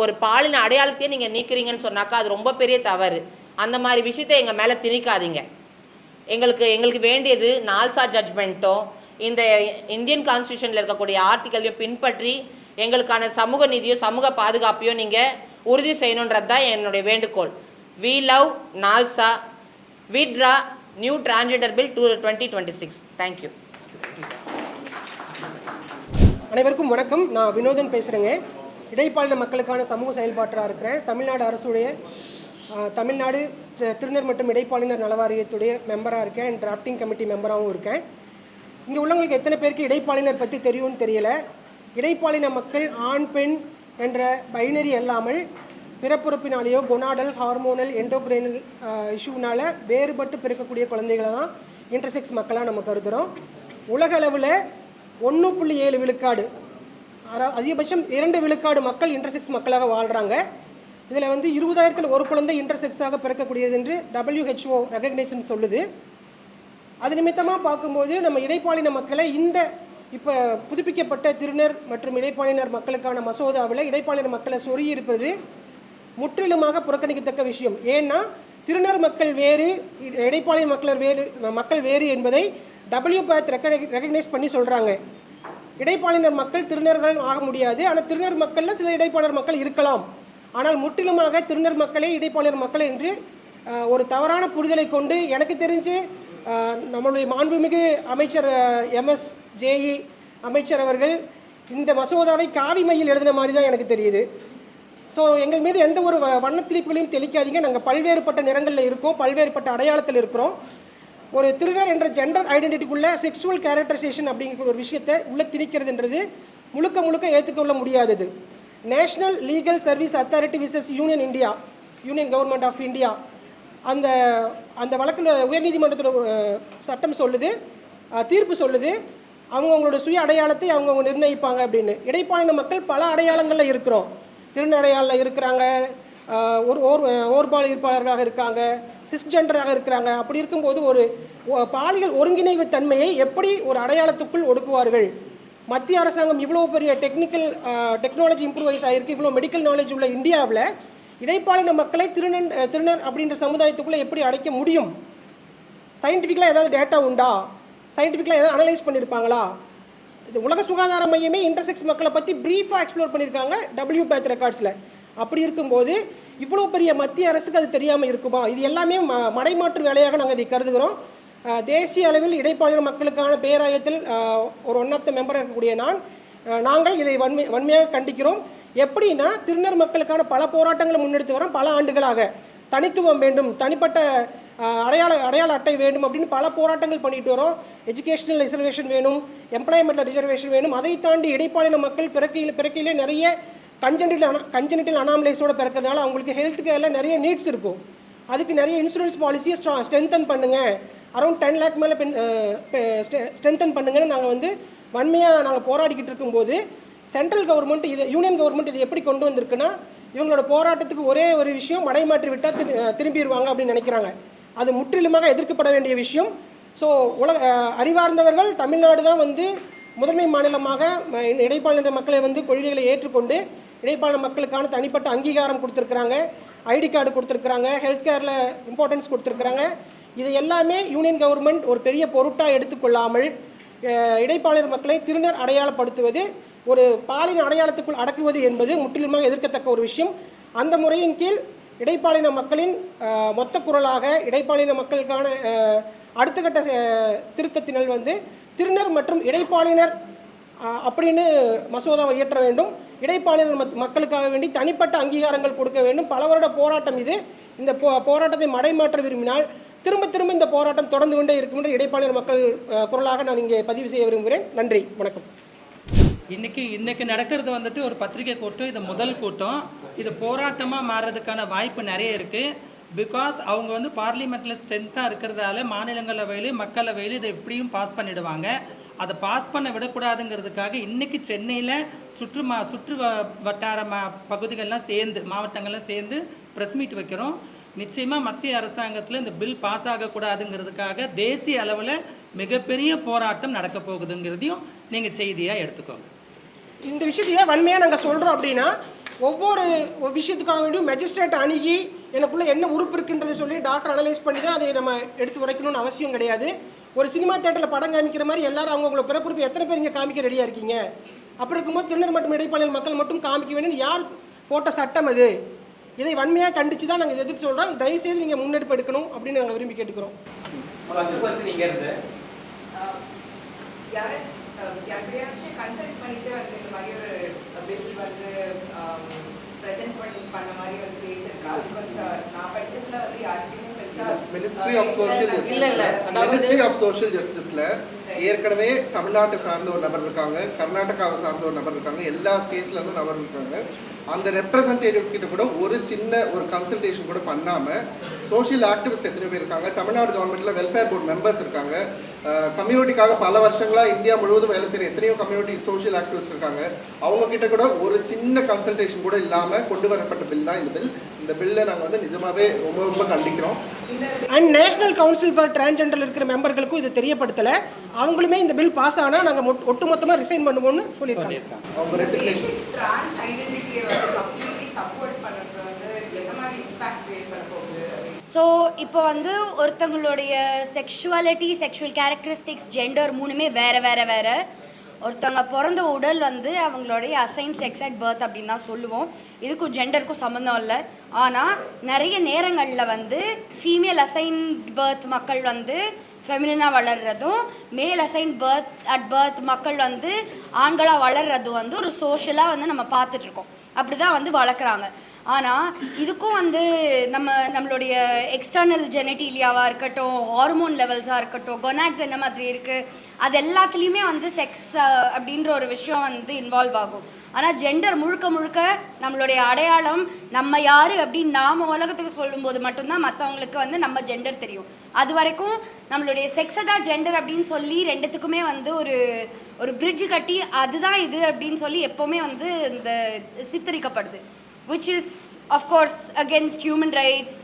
Speaker 3: ஒரு பாலின அடையாளத்தையே நீங்கள் நீக்கிறீங்கன்னு சொன்னாக்கா அது ரொம்ப பெரிய தவறு. அந்த மாதிரி விஷயத்தை எங்கள் மேலே திணிக்காதீங்க. எங்களுக்கு வேண்டியது நால்சா ஜட்ஜ்மெண்ட்டோ இந்த இந்தியன் கான்ஸ்டியூஷனில் இருக்கக்கூடிய ஆர்டிக்கலையும் பின்பற்றி எங்களுக்கான சமூக நீதியோ சமூக பாதுகாப்பையோ நீங்கள் உறுதி செய்யணுன்றது தான் என்னுடைய வேண்டுகோள். We love NALSA, withdraw new transgender bill 2026. Thank you.
Speaker 5: அனைவருக்கும் வணக்கம். நான் வினோதன் பேசுகிறேங்க. இடைப்பாலின மக்களுக்கான சமூக செயல்பாட்டாக இருக்கிறேன். தமிழ்நாடு அரசுடைய தமிழ்நாடு திருநர் மற்றும் இடைப்பாளினர் நல வாரியத்துடைய மெம்பராக இருக்கேன் அண்ட் டிராஃப்டிங் கமிட்டி மெம்பராகவும் இருக்கேன். இங்கே உள்ளவங்களுக்கு எத்தனை பேருக்கு இடைப்பாளினர் பற்றி தெரியும்னு தெரியல. இடைப்பாளின மக்கள் ஆண் பெண் என்ற பைனரி அல்லாமல் பிறப்புறுப்பினாலேயோ கொனாடல் ஹார்மோனல் எண்டோக்ரைனல் இஷ்யூனால் வேறுபட்டு பிறக்கக்கூடிய குழந்தைகளை தான் இன்டர்செக்ஸ் மக்களாக நம்ம கருதுகிறோம். உலக அளவில் 1.7 விழுக்காடு, அதிகபட்சம் 2 விழுக்காடு மக்கள் இன்டர்செக்ஸ் மக்களாக வாழ்கிறாங்க. இதில் வந்து 20,000 ஒரு குழந்தை இன்டர்செக்ஸாக பிறக்கக்கூடியது என்று WHO ரெகக்னேஷன் சொல்லுது. அது நிமித்தமாக பார்க்கும்போது நம்ம இடைப்பாளின மக்களை இந்த இப்போ புதுப்பிக்கப்பட்ட திருநர் மற்றும் இடைப்பாளினர் மக்களுக்கான மசோதாவில் இடைப்பாளினர் மக்களை சொருகி இருப்பது முற்றிலுமாக புறக்கணிக்கத்தக்க விஷயம். ஏன்னா திருநர் மக்கள் வேறு, இடைப்பாளின மக்கள் வேறு என்பதை WHO ரெகக்னைஸ் பண்ணி சொல்கிறாங்க. இடைப்பாளினர் மக்கள் திருநர்கள் ஆக முடியாது. ஆனால் திருநர் மக்களில் சில இடைப்பாளர் மக்கள் இருக்கலாம். ஆனால் முற்றிலுமாக திருநர் மக்களே இடைப்பாளர் மக்கள் என்று ஒரு தவறான புரிதலை கொண்டு எனக்கு தெரிஞ்சு நம்மளுடைய மாண்புமிகு அமைச்சர் MSJE அமைச்சர் அவர்கள் இந்த மசோதாவை காவி மையில் எழுதின மாதிரி தான் எனக்கு தெரியுது. ஸோ எங்கள் மீது எந்த ஒரு வண்ணத்திரிப்புகளையும் தெளிக்காதீங்க. நாங்கள் பல்வேறுபட்ட நிறங்களில் இருக்கோம், பல்வேறுபட்ட அடையாளத்தில் இருக்கிறோம். ஒரு திருநர் என்ற ஜெண்டர் ஐடென்டிட்டிக்குள்ளே செக்ஷுவல் கேரக்டரைசேஷன் அப்படிங்கிற ஒரு விஷயத்தை உள்ளே திணிக்கிறதுன்றது முழுக்க முழுக்க ஏற்றுக்கொள்ள முடியாதது. National legal service authority versus union government of India அந்த வழக்கில் உயர்நீதிமன்றத்தில் சட்டம் சொல்லுது, தீர்ப்பு சொல்லுது, அவங்களோட சுய அடையாளத்தை அவங்க நிர்ணயிப்பாங்க அப்படின்னு. இடைப்பாளின மக்கள் பல அடையாளங்களில் இருக்கிறோம். திருநடையாளில் இருக்கிறாங்க, ஓர்பால் இருப்பாளர்களாக இருக்காங்க, சிஸ்ஜெண்டராக இருக்கிறாங்க. அப்படி இருக்கும்போது ஒரு பாலியல் ஒருங்கிணைவு தன்மையை எப்படி ஒரு அடையாளத்துக்குள் ஒடுக்குவார்கள்? மத்திய அரசாங்கம் இவ்வளோ பெரிய டெக்னாலஜி இம்ப்ரூவைஸ் ஆகிருக்கு, இவ்வளோ மெடிக்கல் நாலேஜ் உள்ள இந்தியாவில் இடைப்பாளின மக்களை திருநர் அப்படின்ற சமுதாயத்துக்குள்ளே எப்படி அடைக்க முடியும்? சயின்டிஃபிக்கலாக ஏதாவது டேட்டா உண்டா? சயின்டிஃபிக்கலாக ஏதாவது அனலைஸ் பண்ணியிருப்பாங்களா? இது உலக சுகாதார மையமே இன்டர்செக்ஸ் மக்களை பற்றி ப்ரீஃபாக எக்ஸ்ப்ளோர் பண்ணியிருக்காங்க WHO ரெக்கார்ட்ஸில். அப்படி இருக்கும்போது இவ்வளோ பெரிய மத்திய அரசுக்கு அது தெரியாமல் இருக்குமா? இது எல்லாமே மடைமாற்று வேலையாக நாங்கள் இதை கருதுகிறோம். தேசிய அளவில் இடைப்பாளின மக்களுக்கான பேராயத்தில் ஒரு ஒன் ஆஃப் த மெம்பராக இருக்கக்கூடிய நாங்கள் இதை வன்மையாக கண்டிக்கிறோம். எப்படின்னா திருநர் மக்களுக்கான பல போராட்டங்களை முன்னெடுத்து வரோம். பல ஆண்டுகளாக தனித்துவம் வேண்டும், தனிப்பட்ட அடையாள அட்டை வேண்டும் அப்படின்னு பல போராட்டங்கள் பண்ணிட்டு வரோம். எஜுகேஷனல் ரிசர்வேஷன் வேணும், எம்ப்ளாய்மெண்ட்டில் ரிசர்வேஷன் வேணும். அதை தாண்டி இடைப்பாளின மக்கள் பிறக்கையிலே நிறைய கன்ஜெனிட்டல் அனாமலைஸோடு பிறக்கிறதுனால அவங்களுக்கு ஹெல்த் கேரில் நிறைய நீட்ஸ் இருக்கும். அதுக்கு நிறைய இன்சூரன்ஸ் பாலிசியை ஸ்ட்ரென்தன் பண்ணுங்கள், அரௌண்ட் 10 lakh மேலே ஸ்ட்ரென்தன் பண்ணுங்கன்னு நாங்கள் வந்து வன்மையாக நாங்கள் போராடிக்கிட்டு இருக்கும்போது சென்ட்ரல் கவர்மெண்ட் யூனியன் கவர்மெண்ட் இதை எப்படி கொண்டு வந்திருக்குன்னா இவங்களோட போராட்டத்துக்கு ஒரே ஒரு விஷயம், மடைமாற்றி விட்டால் திரும்பிடுவாங்க அப்படின்னு நினைக்கிறாங்க. அது முற்றிலுமாக எதிர்க்கப்பட வேண்டிய விஷயம். ஸோ அறிவார்ந்தவர்கள் தமிழ்நாடு தான் வந்து முதன்மை மாநிலமாக இடைப்பாளின மக்களை வந்து கொள்கைகளை ஏற்றுக்கொண்டு இடைப்பாளின மக்களுக்கான தனிப்பட்ட அங்கீகாரம் கொடுத்துருக்குறாங்க, ஐடி கார்டு கொடுத்துருக்குறாங்க, ஹெல்த் கேரில் இம்பார்ட்டன்ஸ் கொடுத்துருக்குறாங்க. இது எல்லாமே யூனியன் கவர்மெண்ட் ஒரு பெரிய பொருட்டாக எடுத்துக்கொள்ளாமல் இடைப்பாளின மக்களை திருநர் அடையாளப்படுத்துவது, ஒரு பாலின அடையாளத்துக்குள் அடக்குவது என்பது முற்றிலுமாக எதிர்க்கத்தக்க ஒரு விஷயம். அந்த முறையின் கீழ் இடைப்பாளின மக்களின் மொத்த குரலாக இடைப்பாளின மக்களுக்கான அடுத்த கட்ட திருத்தத்தினால் வந்து திருநர் மற்றும் இடைப்பாளினர் அப்படின்னு மசோதாவை இயற்ற வேண்டும். இடைப்பாளினர் மக்களுக்காக வேண்டி தனிப்பட்ட அங்கீகாரங்கள் கொடுக்க வேண்டும். பல வருட போராட்டம் இது. இந்த போராட்டத்தை மடைமாற்ற விரும்பினால் திரும்ப இந்த போராட்டம் தொடர்ந்து கொண்டே இருக்கும் என்று இடைப்பாளினர் மக்கள் குரலாக நான் இங்கே பதிவு செய்ய விரும்புகிறேன். நன்றி, வணக்கம்.
Speaker 2: இன்னைக்கு நடக்கிறது வந்துட்டு ஒரு பத்திரிகை கூட்டம். இது முதல் கூட்டம். இது போராட்டமாக மாறுறதுக்கான வாய்ப்பு நிறைய இருக்குது. பிகாஸ் அவங்க வந்து பார்லிமெண்ட்டில் ஸ்ட்ரென்த்தாக இருக்கிறதால மாநிலங்களவையிலும் மக்களவையிலும் இதை எப்படியும் பாஸ் பண்ணிவிடுவாங்க. அதை பாஸ் பண்ண விடக்கூடாதுங்கிறதுக்காக இன்றைக்கி சென்னையில் சுற்று வட்டார பகுதிகள்லாம் சேர்ந்து மாவட்டங்கள்லாம் சேர்ந்து ப்ரெஸ் மீட் வைக்கிறோம். நிச்சயமாக மத்திய அரசாங்கத்தில் இந்த பில் பாஸ் ஆகக்கூடாதுங்கிறதுக்காக தேசிய அளவில் மிகப்பெரிய போராட்டம் நடக்க போகுதுங்கிறதையும் நீங்கள் செய்தியாக எடுத்துக்கோங்க.
Speaker 5: இந்த விஷயத்தையே வன்மையாக நாங்கள் சொல்கிறோம் அப்படின்னா ஒவ்வொரு விஷயத்துக்காக வேண்டியும் மெஜிஸ்ட்ரேட் அணுகி எனக்குள்ளே என்ன உறுப்பு இருக்குன்றதை சொல்லி டாக்டர் அனலைஸ் பண்ணி தான் அதை நம்ம எடுத்து உரைக்கணும்னு அவசியம் கிடையாது. ஒரு சினிமா தேட்டரில் படம் காமிக்கிற மாதிரி எல்லாரும் அவங்களோட பிறப்புறுப்பு எத்தனை பேர் இங்கே காமிக்க ரெடியாக இருக்கீங்க? அப்படி இருக்கும்போது திருநர் மற்றும் இடைப்பாளின மக்கள் மட்டும் காமிக்க வேணும்னு யார் போட்ட சட்டம் அது? இதை வன்மையாக கண்டித்து தான் நாங்கள் எதிர்த்து சொல்கிறோம். தயவுசெய்து நீங்கள் முன்னெடுப்பு எடுக்கணும் அப்படின்னு நாங்கள் விரும்பி கேட்டுக்கிறோம்.
Speaker 6: யாரையாச்சும் கன்சல்ட் பண்ணிட்டு வந்து இந்த மாதிரி ஒரு பில் வந்து ப்ரெசென்ட் பண்ண மாதிரி வந்து பேச்சு இருக்கா? பிகாஸ் நான் படிச்சதுல வந்து யாருக்குமே பெருசா
Speaker 7: மினிஸ்ட்ரி ஆஃப் சோஷியல்
Speaker 1: இல்ல. அதாவது
Speaker 7: மினிஸ்ட்ரி ஆஃப் சோஷியல் ஜஸ்டிஸ்ல ஏற்கனவே தமிழ்நாட்டை சார்ந்த ஒரு நபர் இருக்காங்க, கர்நாடகாவை சார்ந்த ஒரு நபர் இருக்காங்க, எல்லா ஸ்டேட்ஸ்ல இருந்தும் நபர் இருக்காங்க. அந்த ரெப்ரசன்டேட்டிவ்ஸ் கிட்ட கூட ஒரு சின்ன ஒரு கன்சல்டேஷன் கூட பண்ணாம சோஷியல் ஆக்டிவிஸ்ட் எத்தனை பேர் இருக்காங்க, தமிழ்நாடு கவர்மெண்ட்ல வெல்ஃபேர் போர்டு மெம்பர்ஸ் இருக்காங்க, கம்யூனிட்டிக்காக பல வருஷங்களா இந்தியா முழுவதும் வேலை செய்யற எத்தனையோ கம்யூனிட்டி சோஷியல் ஆக்டிவிஸ்ட் இருக்காங்க. அவங்க கிட்ட கூட ஒரு சின்ன கன்சல்டேஷன் கூட இல்லாம கொண்டு வரப்பட்ட பில் தான் இந்த பில். இந்த பில்லை நாங்கள் வந்து நிஜமாவே ரொம்ப ரொம்ப கண்டிக்கிறோம்.
Speaker 5: And national council for transgender இருக்கிற மெம்பர்களுக்கும் இது தெரியப்படுத்தலை. அவங்களுமே இந்த பில் பாஸ் ஆனால் நாங்கள் ஒட்டுமொத்தமாக ரிசைன் பண்ணுவோம்னு சொல்லியிருக்காங்க.
Speaker 7: அவங்க ரெசிக்னேஷன்
Speaker 6: பேசிக் டிரான்ஸ் ஐடென்டிட்டியை வந்து கம்ப்ளீட்லி சப்போர்ட் பண்ணுறது வந்து என்ன மாதிரி இம்பாக்ட் கிரியேட் பண்ண போகுது?
Speaker 8: ஸோ இப்போ வந்து ஒருத்தவங்களுடைய செக்ஷுவாலிட்டி, செக்ஷுவல் கேரக்டரிஸ்டிக்ஸ், ஜெண்டர் மூணுமே வேறு. ஒருத்தவங்க பிறந்த உடல் வந்து அவங்களுடைய அசைன் செக்ஸ் அட் பர்த் அப்படின்னு தான் சொல்லுவோம். இதுக்கும் ஜெண்டருக்கும் சம்மந்தம் இல்லை. ஆனால் நிறைய நேரங்களில் வந்து ஃபீமேல் அசைன் பர்த் மக்கள் வந்து ஃபெமினாக வளர்கிறதும், மேல் அசைன் பர்த் மக்கள் வந்து ஆண்களாக வளர்கிறதும் வந்து ஒரு சோஷியலாக வந்து நம்ம பார்த்துட்ருக்கோம். அப்படி தான் வந்து வளர்க்குறாங்க. ஆனால் இதுக்கும் வந்து நம்மளுடைய எக்ஸ்டர்னல் ஜெனட்டீலியாவாக இருக்கட்டும், ஹார்மோன் லெவல்ஸாக இருக்கட்டும், கொனாட்ஸ் என்ன மாதிரி இருக்குது, அது எல்லாத்துலேயுமே வந்து செக்ஸ் அப்படின்ற ஒரு விஷயம் வந்து இன்வால்வ் ஆகும். ஆனால் ஜெண்டர் முழுக்க நம்மளுடைய அடையாளம், நம்ம யார் அப்படின்னு நாம் உலகத்துக்கு சொல்லும்போது மட்டும்தான் மற்றவங்களுக்கு வந்து நம்ம ஜெண்டர் தெரியும். அது வரைக்கும் நம்மளுடைய செக்ஸை தான் ஜெண்டர் அப்படின்னு சொல்லி ரெண்டுத்துக்குமே வந்து ஒரு பிரிட்ஜ் கட்டி அதுதான் இது அப்படின்னு சொல்லி எப்போவுமே வந்து இந்த சித்தரிக்கப்படுது. which is of course against human rights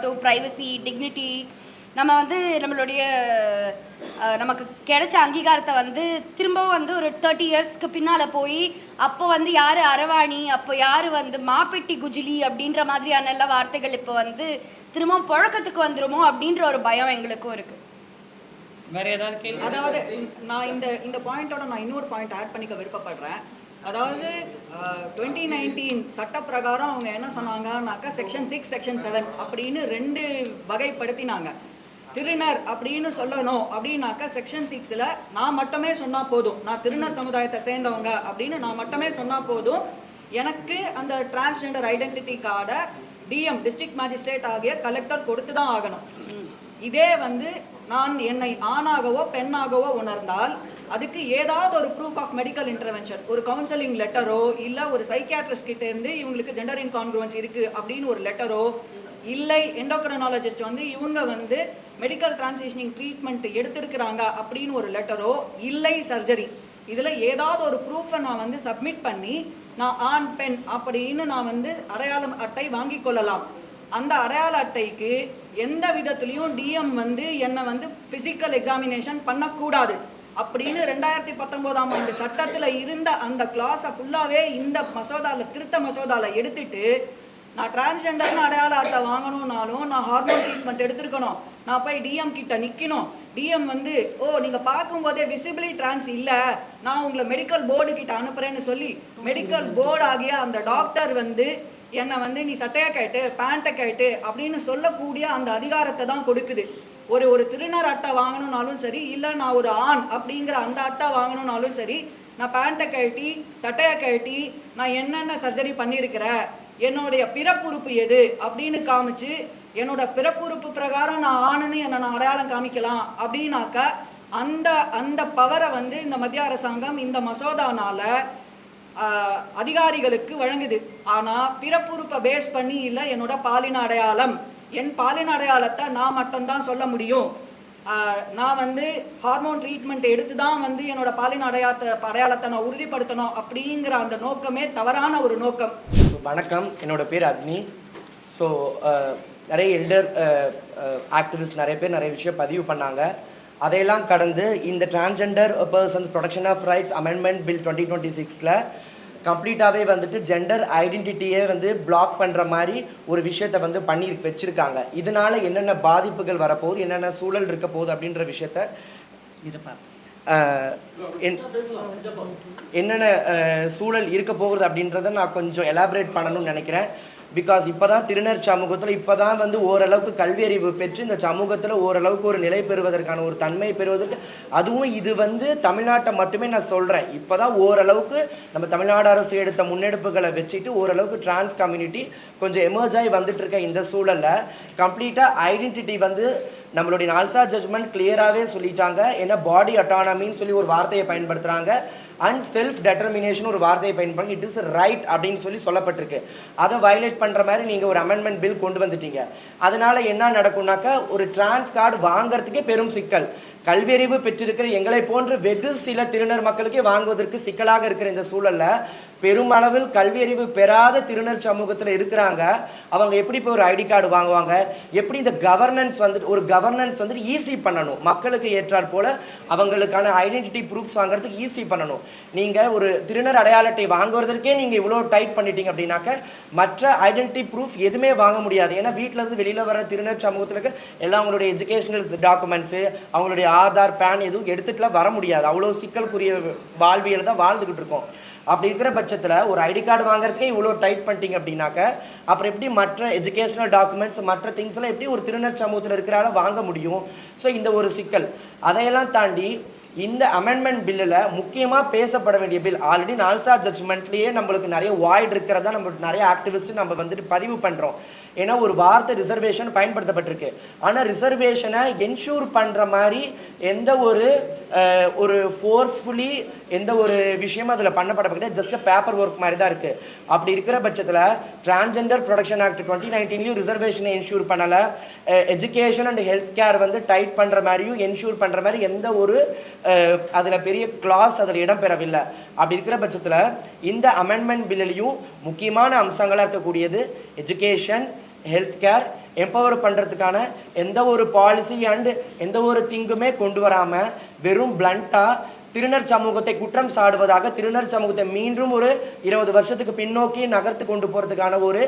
Speaker 8: to privacy, dignity. நம்ம வந்து நம்மளுடைய நமக்கு கிடைச்ச அங்கீகாரத்தை வந்து திரும்பவும் வந்து ஒரு 30 இயர்ஸ்க்கு பின்னால் போய் அப்போ வந்து யார் அரவாணி, அப்போ யார் வந்து மாப்பெட்டி குஜிலி அப்படின்ற மாதிரியான எல்லா வார்த்தைகள் இப்போ வந்து திரும்பவும் புழக்கத்துக்கு வந்துருமோ அப்படின்ற ஒரு பயம் எங்களுக்கும் இருக்குது.
Speaker 2: வேற ஏதாவது கேள்வி?
Speaker 1: அதாவது நான் இந்த பாயிண்டோட நான் இன்னொரு பாயிண்ட் ஆட் பண்ணிக்க விருப்பப்படுறேன். அதாவது 2019 சட்ட பிரகாரம் அவங்க என்ன சொன்னாங்கன்னாக்கா செக்ஷன் 6, செக்ஷன் 7 அப்படின்னு 2 வகைப்படுத்தினாங்க. திருநர் அப்படின்னு சொல்லணும் அப்படின்னாக்கா செக்ஷன் 6ல் நான் மட்டுமே சொன்னால் போதும், நான் திருநர் சமுதாயத்தை சேர்ந்தவங்க அப்படின்னு நான் மட்டுமே சொன்னால் போதும், எனக்கு அந்த டிரான்ஸ்ஜெண்டர் ஐடென்டிட்டி கார்டை டிஎம் டிஸ்ட்ரிக்ட் மேஜிஸ்ட்ரேட் ஆகிய கலெக்டர் கொடுத்து தான் ஆகணும். இதே வந்து நான் என்னை ஆணாகவோ பெண்ணாகவோ உணர்ந்தால் அதுக்கு ஏதாவது ஒரு ப்ரூஃப் ஆஃப் மெடிக்கல் இன்டர்வென்ஷன், ஒரு கவுன்சிலிங் லெட்டரோ இல்லை ஒரு சைக்கியாட்ரிஸ்ட் கிட்ட இருந்து இவங்களுக்கு ஜெண்டர் இன்கான்க்ருவன்ஸ் இருக்குது அப்படின்னு ஒரு லெட்டரோ, இல்லை எண்டோக்ரைனாலஜிஸ்ட் வந்து இவங்க வந்து மெடிக்கல் டிரான்சிஷனிங் ட்ரீட்மெண்ட் எடுத்திருக்கிறாங்க அப்படின்னு ஒரு லெட்டரோ, இல்லை சர்ஜரி, இதில் ஏதாவது ஒரு ப்ரூஃபை நான் வந்து சப்மிட் பண்ணி நான் ஆண் பெண் அப்படின்னு நான் வந்து அடையாள அட்டை வாங்கி கொள்ளலாம். அந்த அடையாள அட்டைக்கு எந்த விதத்துலேயும் டிஎம் வந்து என்னை வந்து ஃபிசிக்கல் எக்ஸாமினேஷன் பண்ணக்கூடாது அப்படின்னு 2019ஆம் ஆண்டு சட்டத்தில் இருந்த அந்த கிளாஸை ஃபுல்லாகவே இந்த திருத்த மசோதாவில் எடுத்துட்டு நான் டிரான்ஸ்ஜெண்டர்னு அடையாள அட்டை வாங்கணும்னாலும் நான் ஹார்மோன் ட்ரீட்மெண்ட் எடுத்துருக்கணும், நான் போய் டிஎம் கிட்ட நிற்கணும். டிஎம் வந்து நீங்கள் பார்க்கும்போதே விசிபிளி டிரான்ஸ் இல்லை, நான் உங்களை மெடிக்கல் போர்டு கிட்ட அனுப்புகிறேன்னு சொல்லி மெடிக்கல் போர்டு ஆகிய அந்த டாக்டர் வந்து என்னை வந்து நீ சட்டையை கேட்டு பேண்ட்டை கேட்டு அப்படின்னு சொல்லக்கூடிய அந்த அதிகாரத்தை தான் கொடுக்குது. ஒரு திருநர் அட்டை வாங்கணும்னாலும் சரி, இல்லை நான் ஒரு ஆண் அப்படிங்கிற அந்த அட்டை வாங்கணும்னாலும் சரி, நான் பேண்ட்டை கழட்டி சட்டையை கழட்டி நான் என்னென்ன சர்ஜரி பண்ணியிருக்கிறேன், என்னுடைய பிறப்புறுப்பு எது அப்படின்னு காமிச்சு என்னோட பிறப்புறுப்பு பிரகாரம் நான் ஆணுன்னு என்னை நான் அடையாளம் காமிக்கலாம் அப்படின்னாக்கா அந்த பவரை வந்து இந்த மத்திய அரசாங்கம் இந்த மசோதானால அதிகாரிகளுக்கு வழங்குது. ஆனால் பிறப்புறுப்பை பேஸ் பண்ணி இல்லை, என்னோட பாலின அடையாளம், என் பாலின அடையாளத்தை நான் மட்டும்தான் சொல்ல முடியும், நான் வந்து ஹார்மோன் ட்ரீட்மெண்ட் எடுத்து தான் வந்து என்னோட பாலின அடையாளத்தை நான் உறுதிப்படுத்தணும் அப்படிங்கிற அந்த நோக்கமே தவறான ஒரு நோக்கம்.
Speaker 9: வணக்கம், என்னோட பேர் அக்னி. ஸோ நிறைய எல்டர் ஆக்டிவிஸ்ட் நிறைய பேர் நிறைய விஷயம் பதிவு பண்ணாங்க. அதையெல்லாம் கடந்து இந்த transgender persons protection of rights amendment bill 2026ல் கம்ப்ளீட்டாகவே வந்துட்டு ஜெண்டர் ஐடென்டிட்டியை வந்து பிளாக் பண்ணுற மாதிரி ஒரு விஷயத்தை வந்து பண்ணி வச்சுருக்காங்க. இதனால் என்னென்ன பாதிப்புகள் வரப்போகுது, என்னென்ன சூழல் இருக்க போகுது அப்படின்ற விஷயத்த
Speaker 2: இதை பார்த்து
Speaker 9: என்னென்ன சூழல் இருக்க போகுது அப்படின்றத நான் கொஞ்சம் எலாபரேட் பண்ணணும்னு நினைக்கிறேன். பிகாஸ் இப்போ தான் திருநர் சமூகத்தில் இப்போ தான் வந்து ஓரளவுக்கு கல்வி அறிவு பெற்று இந்த சமூகத்தில் ஓரளவுக்கு ஒரு நிலை பெறுவதற்கான ஒரு தன்மை பெறுவதற்கு, அதுவும் இது வந்து தமிழ்நாட்டை மட்டுமே நான் சொல்கிறேன். இப்போ தான் ஓரளவுக்கு நம்ம தமிழ்நாடு அரசு எடுத்த முன்னெடுப்புகளை வச்சுட்டு ஓரளவுக்கு டிரான்ஸ் கம்யூனிட்டி கொஞ்சம் எமர்ஜ் ஆகி வந்துட்டு இருக்க இந்த சூழலில் கம்ப்ளீட்டாக ஐடென்டிட்டி வந்து நம்மளுடைய நால்சா ஜட்ஜ்மெண்ட் கிளியராகவே சொல்லிட்டாங்க. ஏன்னா பாடி அட்டானமின்னு சொல்லி ஒரு வார்த்தையை பயன்படுத்துகிறாங்க, அண்ட் செல்ஃப் டெட்டர்மினேஷன் ஒரு வார்த்தையை பயன்படுத்தி இட் இஸ் ரைட் அப்படின்னு சொல்லப்பட்டிருக்கு. அதை வயலேட் பண்ணுற மாதிரி நீங்கள் ஒரு அமெண்ட்மெண்ட் பில் கொண்டு வந்துட்டீங்க. அதனால் என்ன நடக்கும்னாக்கா ஒரு டிரான்ஸ் கார்டு வாங்கிறதுக்கே பெரும் சிக்கல். கல்வியறிவு பெற்றிருக்கிற எங்களை போன்ற வெகு சில திருநர் மக்களுக்கே வாங்குவதற்கு சிக்கலாக இருக்கிற இந்த சூழலில் பெருமளவில் கல்வியறிவு பெறாத திருநர் சமூகத்தில் இருக்கிறாங்க. அவங்க எப்படி இப்போ ஒரு ஐடி கார்டு வாங்குவாங்க, எப்படி இந்த கவர்னன்ஸ் வந்துட்டு ஈஸி பண்ணணும், மக்களுக்கு ஏற்றாற் போல் அவங்களுக்கான ஐடென்டிட்டி ப்ரூஃப்ஸ் வாங்குறதுக்கு ஈஸி பண்ணணும். நீங்கள் ஒரு திருநர் அடையாள அட்டை வாங்குவதற்கே நீங்கள் இவ்வளோ டைட் பண்ணிட்டீங்க அப்படின்னாக்க மற்ற ஐடென்டிட்டி ப்ரூஃப் எதுவுமே வாங்க முடியாது. ஏன்னா வீட்டிலேருந்து வெளியில் வர திருநர் சமூகத்தில் இருக்க எல்லாம் அவங்களுடைய எஜுகேஷனல் டாக்குமெண்ட்ஸு, அவங்களுடைய ஆதார், பேன் எதுவும் எடுத்துகிட்டுலாம் வர முடியாது. அவ்வளோ சிக்கலுக்குரிய வாழ்வியல் தான் வாழ்ந்துக்கிட்டு இருக்கோம். அப்படி இருக்கிற பட்சத்தில் ஒரு ஐடி கார்டு வாங்குறதுக்கே இவ்வளோ டைட் பண்ணிட்டீங்க அப்படின்னாக்க அப்புறம் எப்படி மற்ற எஜுகேஷனல் டாக்குமெண்ட்ஸ் மற்ற திங்ஸ் எல்லாம் எப்படி ஒரு திருநர் சமூகத்தில் இருக்கிறால வாங்க முடியும்? ஸோ இந்த ஒரு சிக்கல். அதையெல்லாம் தாண்டி இந்த அமெண்ட்மெண்ட் பில்லில் முக்கியமாக பேசப்பட வேண்டிய பில் ஆல்ரெடி நால்சா ஜட்ஜ்மெண்ட்லேயே நம்மளுக்கு நிறைய வாய்ட் இருக்கிறதா நம்ம நிறைய ஆக்டிவிஸ்ட்டு நம்ம வந்துட்டு பதிவு பண்ணுறோம். ஏன்னா ஒரு வார்த்தை ரிசர்வேஷன் பயன்படுத்தப்பட்டிருக்கு. ஆனால் ரிசர்வேஷனை என்ஷூர் பண்ணுற மாதிரி எந்த ஒரு ஃபோர்ஸ்ஃபுல்லி எந்த ஒரு விஷயமும் அதில் பண்ணப்படப்பட்ட ஜஸ்ட் பேப்பர் ஒர்க் மாதிரி தான் இருக்குது. அப்படி இருக்கிற பட்சத்தில் டிரான்ஸ்ஜெண்டர் ப்ரொடெக்ஷன் ஆக்ட் 2019 ரிசர்வேஷனை என்ஷூர் பண்ணலை. எஜுகேஷன் அண்ட் ஹெல்த் கேர் வந்து டைட் பண்ணுற மாதிரியும் என்ஷூர் பண்ணுற மாதிரி எந்த ஒரு அதில் பெரிய கிளாஸ் அதில் இடம்பெறவில்லை. அப்படி இருக்கிற பட்சத்தில் இந்த அமெண்ட்மெண்ட் பில்லையும் முக்கியமான அம்சங்களாக இருக்கக்கூடியது எஜுகேஷன், ஹெல்த் கேர் எம்பவர் பண்ணுறதுக்கான எந்த ஒரு பாலிசி அண்டு எந்த ஒரு திங்குமே கொண்டு வராமல் வெறும் பிளண்ட்டாக திருநர் சமூகத்தை குற்றம் சாடுவதாக திருநர் சமூகத்தை மீண்டும் ஒரு 20 வருஷத்துக்கு பின்னோக்கி நகர்த்து கொண்டு போகிறதுக்கான ஒரு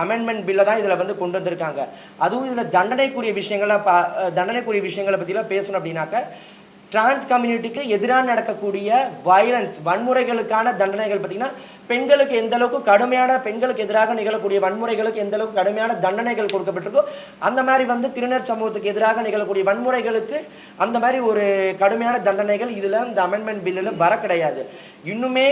Speaker 9: அமெண்ட்மெண்ட் பில்லை தான் இதில் வந்து கொண்டு வந்திருக்காங்க. அதுவும் இதில் தண்டனைக்குரிய விஷயங்களை பற்றிலாம் பேசணும் அப்படின்னாக்க டிரான்ஸ் கம்யூனிட்டிக்கு எதிராக நடக்கக்கூடிய வயலன்ஸ் வன்முறைகளுக்கான தண்டனைகள் பார்த்திங்கன்னா பெண்களுக்கு எந்த அளவுக்கு கடுமையான பெண்களுக்கு எதிராக நிகழக்கூடிய வன்முறைகளுக்கு எந்த அளவுக்கு கடுமையான தண்டனைகள் கொடுக்கப்பட்டிருக்கோ அந்த மாதிரி வந்து திருநர் சமூகத்துக்கு எதிராக நிகழக்கூடிய வன்முறைகளுக்கு அந்த மாதிரி ஒரு கடுமையான தண்டனைகள் இதில் இந்த அமெண்ட்மெண்ட் பில்லில் வர கிடையாது. இன்னுமே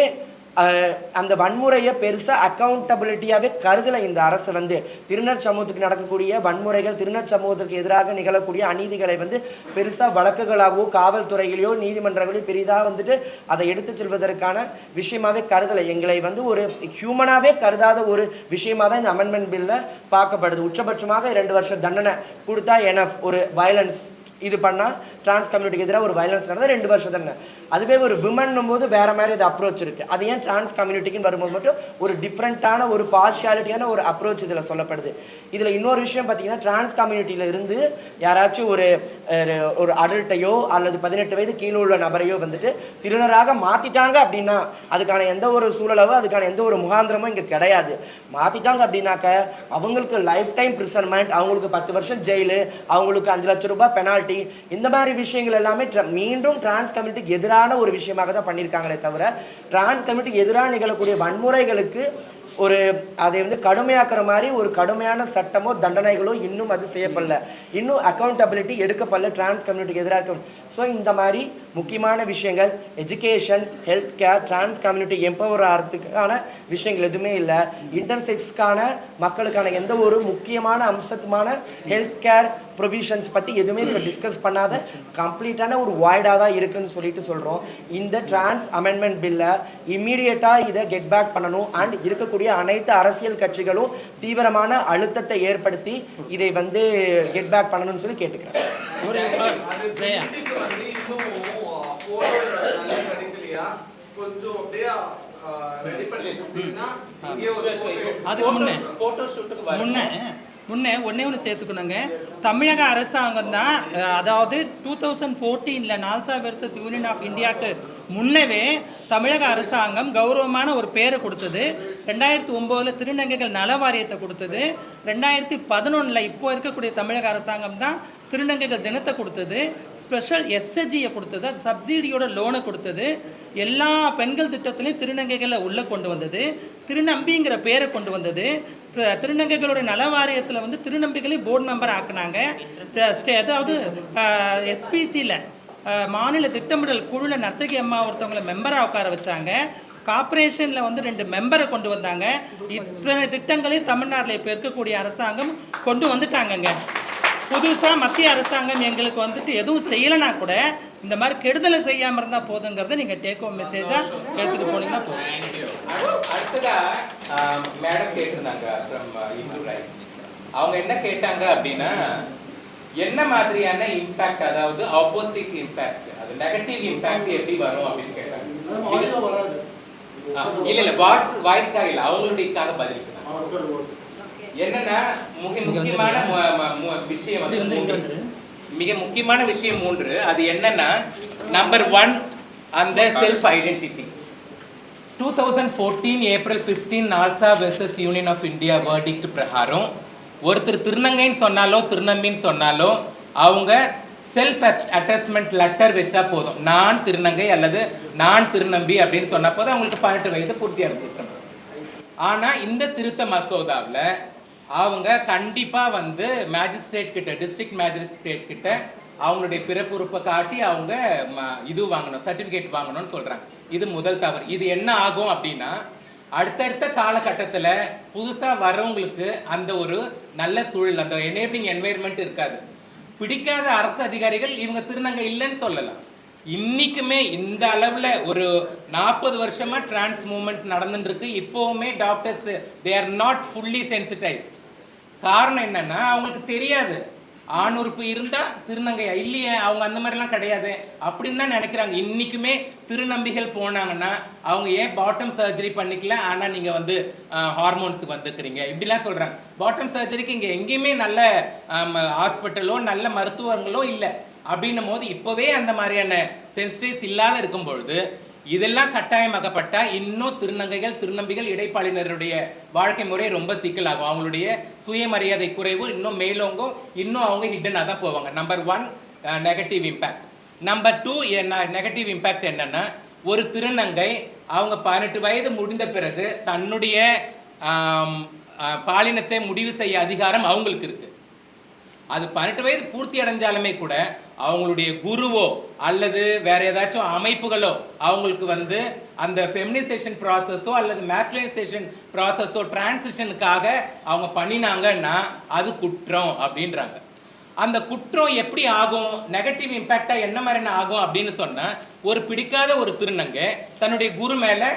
Speaker 9: அந்த வன்முறையை பெருசாக அக்கௌண்டபிலிட்டியாகவே கருதலை இந்த அரசு வந்து திருநர் சமூகத்துக்கு நடக்கக்கூடிய வன்முறைகள், திருநர் சமூகத்துக்கு எதிராக நிகழக்கூடிய அநீதிகளை வந்து பெருசாக வழக்குகளாகவோ காவல்துறைகளையோ நீதிமன்றங்களையோ பெரிதாக வந்துட்டு அதை எடுத்து செல்வதற்கான விஷயமாகவே கருதலை. எங்களை வந்து ஒரு ஹியூமனாகவே கருதாத ஒரு விஷயமாக தான் இந்த அமெண்ட்மெண்ட் பில்லில் பார்க்கப்படுது. உச்சபட்சமாக 2 வருஷம் தண்டனை கொடுத்தா எனஃப். ஒரு வயலன்ஸ் இது பண்ணால் டிரான்ஸ் கம்யூனிட்டிக்கு எதிராக ஒரு வயலன்ஸ் நடந்தால் 2 வருஷம் தானே. அதுவே ஒரு விமன்னும் போது வேறு மாதிரி இது அப்ரோச் இருக்குது. அது ஏன் டிரான்ஸ் கம்யூனிட்டிக்குன்னு வரும்போது மட்டும் ஒரு டிஃப்ரெண்ட்டான ஒரு பார்ஷியாலிட்டியான ஒரு அப்ரோச் இதில் சொல்லப்படுது. இதில் இன்னொரு விஷயம் பார்த்திங்கன்னா டிரான்ஸ் கம்யூனிட்டியில் இருந்து யாராச்சும் ஒரு அடல்ட்டையோ அல்லது 18 வயது கீழே உள்ள நபரையோ வந்துட்டு திருநராக மாற்றிட்டாங்க அப்படின்னா அதுக்கான எந்த ஒரு சூழலவோ அதுக்கான எந்த ஒரு முகாந்திரமும் இங்கே கிடையாது. மாற்றிட்டாங்க அப்படின்னாக்க அவங்களுக்கு லைஃப் டைம் ப்ரிசன்மெண்ட், அவங்களுக்கு 10 வருஷம் ஜெயிலு, அவங்களுக்கு 5 லட்சம் ரூபாய் பெனால்ட்டி, இந்த மாதிரி விஷயங்கள் எல்லாமே மீண்டும் டிரான்ஸ் கம்யூனிட்டிக்கு எதிரான ஒரு விஷயமாக தான் பண்ணியிருக்காங்களே தவிர டிரான்ஸ் கம்யூனிட்டிக்கு எதிராக நிகழக்கூடிய வன்முறைகளுக்கு அதை வந்து கடுமையாக்குற மாதிரி ஒரு கடுமையான சட்டமோ தண்டனைகளோ இன்னும் அது செய்யப்படல. இன்னும் அக்கௌண்டபிலிட்டி எடுக்கப்படல டிரான்ஸ் கம்யூனிட்டிக்கு எதிராக இருக்கும். ஸோ இந்த மாதிரி முக்கியமான விஷயங்கள் education, health care, trans community empower ஆகிறதுக்கான விஷயங்கள் எதுவுமே இல்லை. இன்டர்செக்ஸ்க்கான மக்களுக்கான எந்த ஒரு முக்கியமான அம்சத்துமான ஹெல்த் கேர் ப்ரொவிஷன்ஸ் பற்றி எதுவுமே இதில் டிஸ்கஸ் பண்ணாத கம்ப்ளீட்டான ஒரு வாய்டாக தான் இருக்குதுன்னு சொல்லிட்டு சொல்கிறோம். இந்த டிரான்ஸ் அமெண்ட்மெண்ட் பில்லை இம்மீடியட்டாக இதை கெட் பேக் பண்ணணும். அண்ட் இருக்கக்கூடிய அனைத்து அரசியல் கட்சிகளும் தீவிரமான அழுத்தத்தை ஏற்படுத்தி இதை வந்து கெட் பேக் பண்ணணும்னு சொல்லி கேட்டுக்கிறேன்.
Speaker 2: முன்னே ஒன்று சேர்த்துக்கணுங்க. தமிழக அரசாங்கம் தான், அதாவது 2014 நால்சா வெர்சஸ் யூனியன் ஆஃப் இந்தியாவுக்கு முன்னவே தமிழக அரசாங்கம் கௌரவமான ஒரு பேரை கொடுத்தது. 2009 திருநங்கைகள் நல வாரியத்தை கொடுத்தது. 2011 இப்போ இருக்கக்கூடிய தமிழக அரசாங்கம் தான் திருநங்கைகள் தினத்தை கொடுத்தது, ஸ்பெஷல் எஸ்எஸ்ஜியை கொடுத்தது, அது சப்சிடியோட லோனை கொடுத்தது, எல்லா பெண்கள் திட்டத்திலையும் திருநங்கைகளை உள்ளே கொண்டு வந்தது, திருநம்பிங்கிற பேரை கொண்டு வந்தது, திருநங்கைகளுடைய நல வாரியத்தில் வந்து திருநம்பிகளையும் போர்டு மெம்பர் ஆக்குனாங்க. அதாவது எஸ்பிசியில் மாநில திட்டமிடல் குழுவில் நர்த்தகி அம்மா ஒருத்தவங்களை மெம்பராக உட்கார வச்சாங்க. கார்ப்பரேஷனில் வந்து 2 மெம்பரை கொண்டு வந்தாங்க. இத்தனை திட்டங்களையும் தமிழ்நாட்டில் இப்போ இருக்கக்கூடிய அரசாங்கம் கொண்டு வந்துட்டாங்கங்க. புதுசாக மத்திய அரசாங்கம் எங்களுக்கு வந்துட்டு எதுவும் செய்யலைனா கூட இந்த மாதிரி கெடுதலை செய்யாமல் இருந்தால் போதுங்கிறத நீங்கள் டேக் ஹோம் மெசேஜாக எடுத்துகிட்டு போனீங்கன்னா போதும்.
Speaker 4: அடுத்ததா மேடம் கேட்டிருந்தாங்க ஃப்ரம் இந்து ரைட். அவங்க என்ன கேட்டாங்க அப்படின்னா, என்ன மாதிரியான இம்பாக்ட், அதாவது ஆப்போசிட் இம்பாக்ட், அது நெகட்டிவ் இம்பாக்ட் எப்படி வரும் அப்படின்னு கேட்டாங்க. இல்ல வாய்ஸ்க்காக இல்லை, அவங்களுடையக்காக பதில். என்னன்னா முக்கியமான விஷயம் வந்து மிக முக்கியமான விஷயம் 3. அது என்னன்னா, நம்பர் 1 அந்த self identity. 2014 April 15 NALSA versus union of India verdict பிரகாரம் ஒருத்தர் திருநங்கைன்னு சொன்னாலோ திருநம்பின்னு சொன்னாலோ அவங்க செல்ஃப் அட்டஸ்மெண்ட் லெட்டர் வச்சா போதும். நான் திருநங்கை அல்லது நான் திருநம்பி அப்படின்னு சொன்ன போது அவங்களுக்கு 18 வயது பூர்த்தி அடைஞ்சிருக்கணும். ஆனால் இந்த திருத்த மசோதாவில் அவங்க கண்டிப்பாக வந்து மேஜிஸ்ட்ரேட் கிட்ட, டிஸ்ட்ரிக்ட் மேஜிஸ்ட்ரேட் கிட்ட அவங்களுடைய பிறப்புறுப்பை காட்டி அவங்க இது வாங்கணும், சர்டிஃபிகேட் வாங்கணும்னு சொல்கிறாங்க. இது முதல் தவறு. இது என்ன ஆகும் அப்படின்னா, அடுத்தடுத்த காலகட்டத்தில் புதுசாக வர்றவங்களுக்கு அந்த ஒரு நல்ல சூழல், அந்த எனேபிளிங் என்வைரன்மெண்ட் இருக்காது. பிடிக்காத அரசு அதிகாரிகள் இவங்க திருநங்கை இல்லைன்னு சொல்லலாம். இன்னைக்குமே இந்த அளவில் ஒரு 40 வருஷமா டிரான்ஸ் மூவ்மெண்ட் நடந்துட்டு இருக்கு. இப்போவுமே doctors they are not fully sensitized. காரணம் என்னன்னா, அவங்களுக்கு தெரியாது ஆணுறுப்பு இருந்தா திருநங்கையா இல்லையே, அவங்க அந்த மாதிரிலாம் கிடையாது அப்படின்னு தான் நினைக்கிறாங்க. இன்னைக்குமே திருநம்பிகள் போனாங்கன்னா அவங்க ஏன் பாட்டம் சர்ஜரி பண்ணிக்கல, ஆனால் நீங்கள் வந்து ஹார்மோன்ஸுக்கு வந்துக்கிறீங்க இப்படிலாம் சொல்கிறாங்க. பாட்டம் சர்ஜரிக்கு இங்கே எங்கேயுமே நல்ல ஹாஸ்பிட்டலோ நல்ல மருத்துவங்களோ இல்லை. அப்படின்னும் போது இப்போவே அந்த மாதிரியான சென்சிட்டிவ்ஸ் இல்லாத இருக்கும் பொழுது இதெல்லாம் கட்டாயமாக்கப்பட்டா இன்னும் திருநங்கைகள் திருநம்பிகள் இடைப்பாளினருடைய வாழ்க்கை முறை ரொம்ப சிக்கலாகும். அவங்களுடைய சுயமரியாதை குறைவு இன்னும் மேலோங்கும், இன்னும் அவங்க ஹிட்டனாக தான் போவாங்க. Number 1 negative impact. Number 2 negative impact என்னன்னா, ஒரு திருநங்கை அவங்க 18 வயது முடிந்த பிறகு தன்னுடைய பாலினத்தை முடிவு செய்ய அதிகாரம் அவங்களுக்கு இருக்கு. அது 18 வயது பூர்த்தி அடைஞ்சாலுமே கூட அவங்களுடைய குருவோ அல்லது வேற ஏதாச்சும் அமைப்புகளோ அவங்களுக்கு வந்து அந்த ஃபெமினைசேஷன் ப்ராசஸோ அல்லது மேஸ்குலைனைசேஷன் ப்ராசஸோ டிரான்சிஷனுக்காக அவங்க பண்ணினாங்கன்னா அது குற்றம் அப்படின்றாங்க. அந்த குற்றம் எப்படி ஆகும், நெகட்டிவ் இம்பேக்டாக என்ன மாதிரின ஆகும் அப்படின்னு சொன்னால், ஒரு பிடிக்காத ஒரு திருநங்கை தன்னுடைய குரு மேலே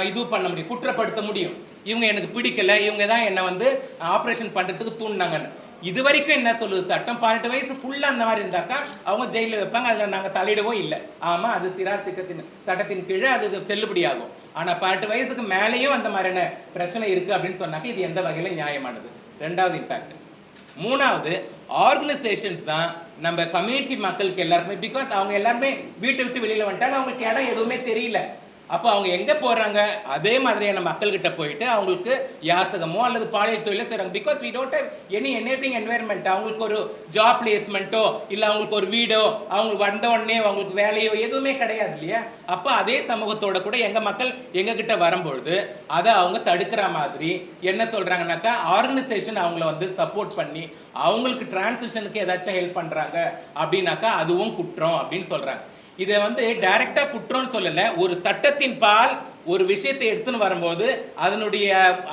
Speaker 4: இது பண்ண முடியும், குற்றப்படுத்த முடியும். இவங்க எனக்கு பிடிக்கல, இவங்க தான் என்னை வந்து ஆப்ரேஷன் பண்ணுறதுக்கு தூண்டினாங்கன்னு. இது வரைக்கும் என்ன சொல்லுது சட்டம், 18 வயசுக்குள்ள அந்த மாதிரி இருந்தாக்கா அவங்க ஜெயிலில் வைப்பாங்க. அதில் நாங்கள் தலையிடவும் இல்லை. ஆமாம், அது சிறார் சட்டத்தின் கீழே அது செல்லுபடியாகும். ஆனால் 18 வயசுக்கு மேலேயும் அந்த மாதிரியான பிரச்சனை இருக்குது அப்படின்னு சொன்னாக்க இது எந்த வகையில் நியாயமானது? 2வது இம்பேக்ட். 3வது ஆர்கனைசேஷன்ஸ் தான் நம்ம கம்யூனிட்டி மக்களுக்கு எல்லாருமே, பிகாஸ் அவங்க எல்லாருமே வீட்டை விட்டு வெளியில் வந்துட்டாங்க, அவங்களுக்கு இடம் எதுவுமே தெரியல. அப்போ அவங்க எங்கே போகிறாங்க, அதே மாதிரியான மக்கள்கிட்ட போயிட்டு அவங்களுக்கு யாசகமோ அல்லது பாலியல் தொழிலோ செய்கிறாங்க. Because we don't have any enabling environment. அவங்களுக்கு ஒரு ஜாப் பிளேஸ்மெண்ட்டோ இல்லை அவங்களுக்கு ஒரு வீடோ அவங்களுக்கு வந்த உடனே அவங்களுக்கு வேலையோ எதுவுமே கிடையாது இல்லையா? அப்போ அதே சமூகத்தோட கூட எங்கள் மக்கள் எங்ககிட்ட வரும்பொழுது அதை அவங்க தடுக்கிற மாதிரி என்ன சொல்கிறாங்கனாக்கா, ஆர்கனைசேஷன் அவங்கள வந்து சப்போர்ட் பண்ணி அவங்களுக்கு டிரான்சிஷனுக்கு ஏதாச்சும் ஹெல்ப் பண்ணுறாங்க அப்படின்னாக்கா அதுவும் குற்றம் அப்படின்னு சொல்கிறாங்க. இதை வந்து டைரக்டா குற்றம்னு சொல்லல, ஒரு சட்டத்தின் பால் ஒரு விஷயத்தை எடுத்துன்னு வரும்போது அதனுடைய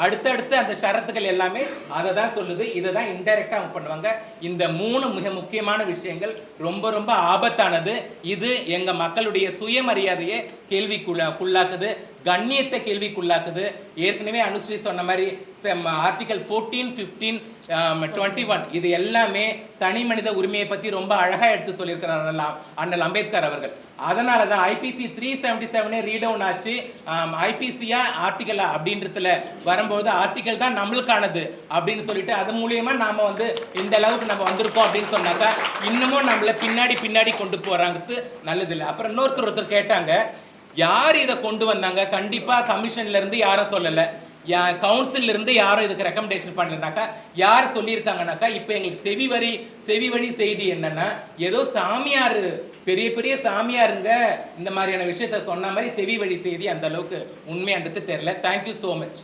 Speaker 4: அடுத்தடுத்து அந்த ஷரத்துகள் எல்லாமே அதை தான் சொல்லுது. இதை தான் இன்டைரக்டா அவங்க பண்ணுவாங்க. இந்த 3 மிக முக்கியமான விஷயங்கள் ரொம்ப ரொம்ப ஆபத்தானது. இது எங்க மக்களுடைய சுயமரியாதையை கேள்விக்குள்ளாக்குது, கண்ணியத்தை கேள்விக்குள்ளாக்குது. ஏற்கனவே அனுஸ்ரீ சொன்ன மாதிரி ஆர்டிகல் 14, 15, 21 இது எல்லாமே தனி மனித உரிமையை பற்றி ரொம்ப அழகாக எடுத்து சொல்லியிருக்கிறார் அண்ணல் அம்பேத்கர் அவர்கள். அதனால தான் ஐபிசி 377 ரீட் டவுன் ஆச்சு. ஐபிசியா ஆர்டிகலா அப்படின்றதுல வரும்போது ஆர்டிகல் தான் நம்மளுக்கானது அப்படின்னு சொல்லிட்டு அது மூலியமா நாம வந்து இந்த அளவுக்கு நம்ம வந்திருக்கோம் அப்படின்னு சொன்னாக்கா இன்னமும் நம்மளை பின்னாடி கொண்டு போறாங்கிறது நல்லதில்லை. அப்புறம் ஒருத்தர் கேட்டாங்க, யார் இதை கொண்டு வந்தாங்க? கண்டிப்பா கமிஷன்ல இருந்து யாரும் சொல்லலை. கவுன்சில் இருந்து யாரும் இதுக்கு ரெக்கமெண்டேஷன் பண்ணலனாக்கா யார் சொல்லியிருக்காங்கனாக்கா இப்போ எங்களுக்கு செவி வழி செய்தி என்னன்னா ஏதோ சாமியார் பெரிய பெரிய சாமியாருங்க இந்த மாதிரியான விஷயத்த சொன்ன மாதிரி செவி வழி செய்தி அந்த அளவுக்கு உண்மையானது தெரியல. Thank you so much.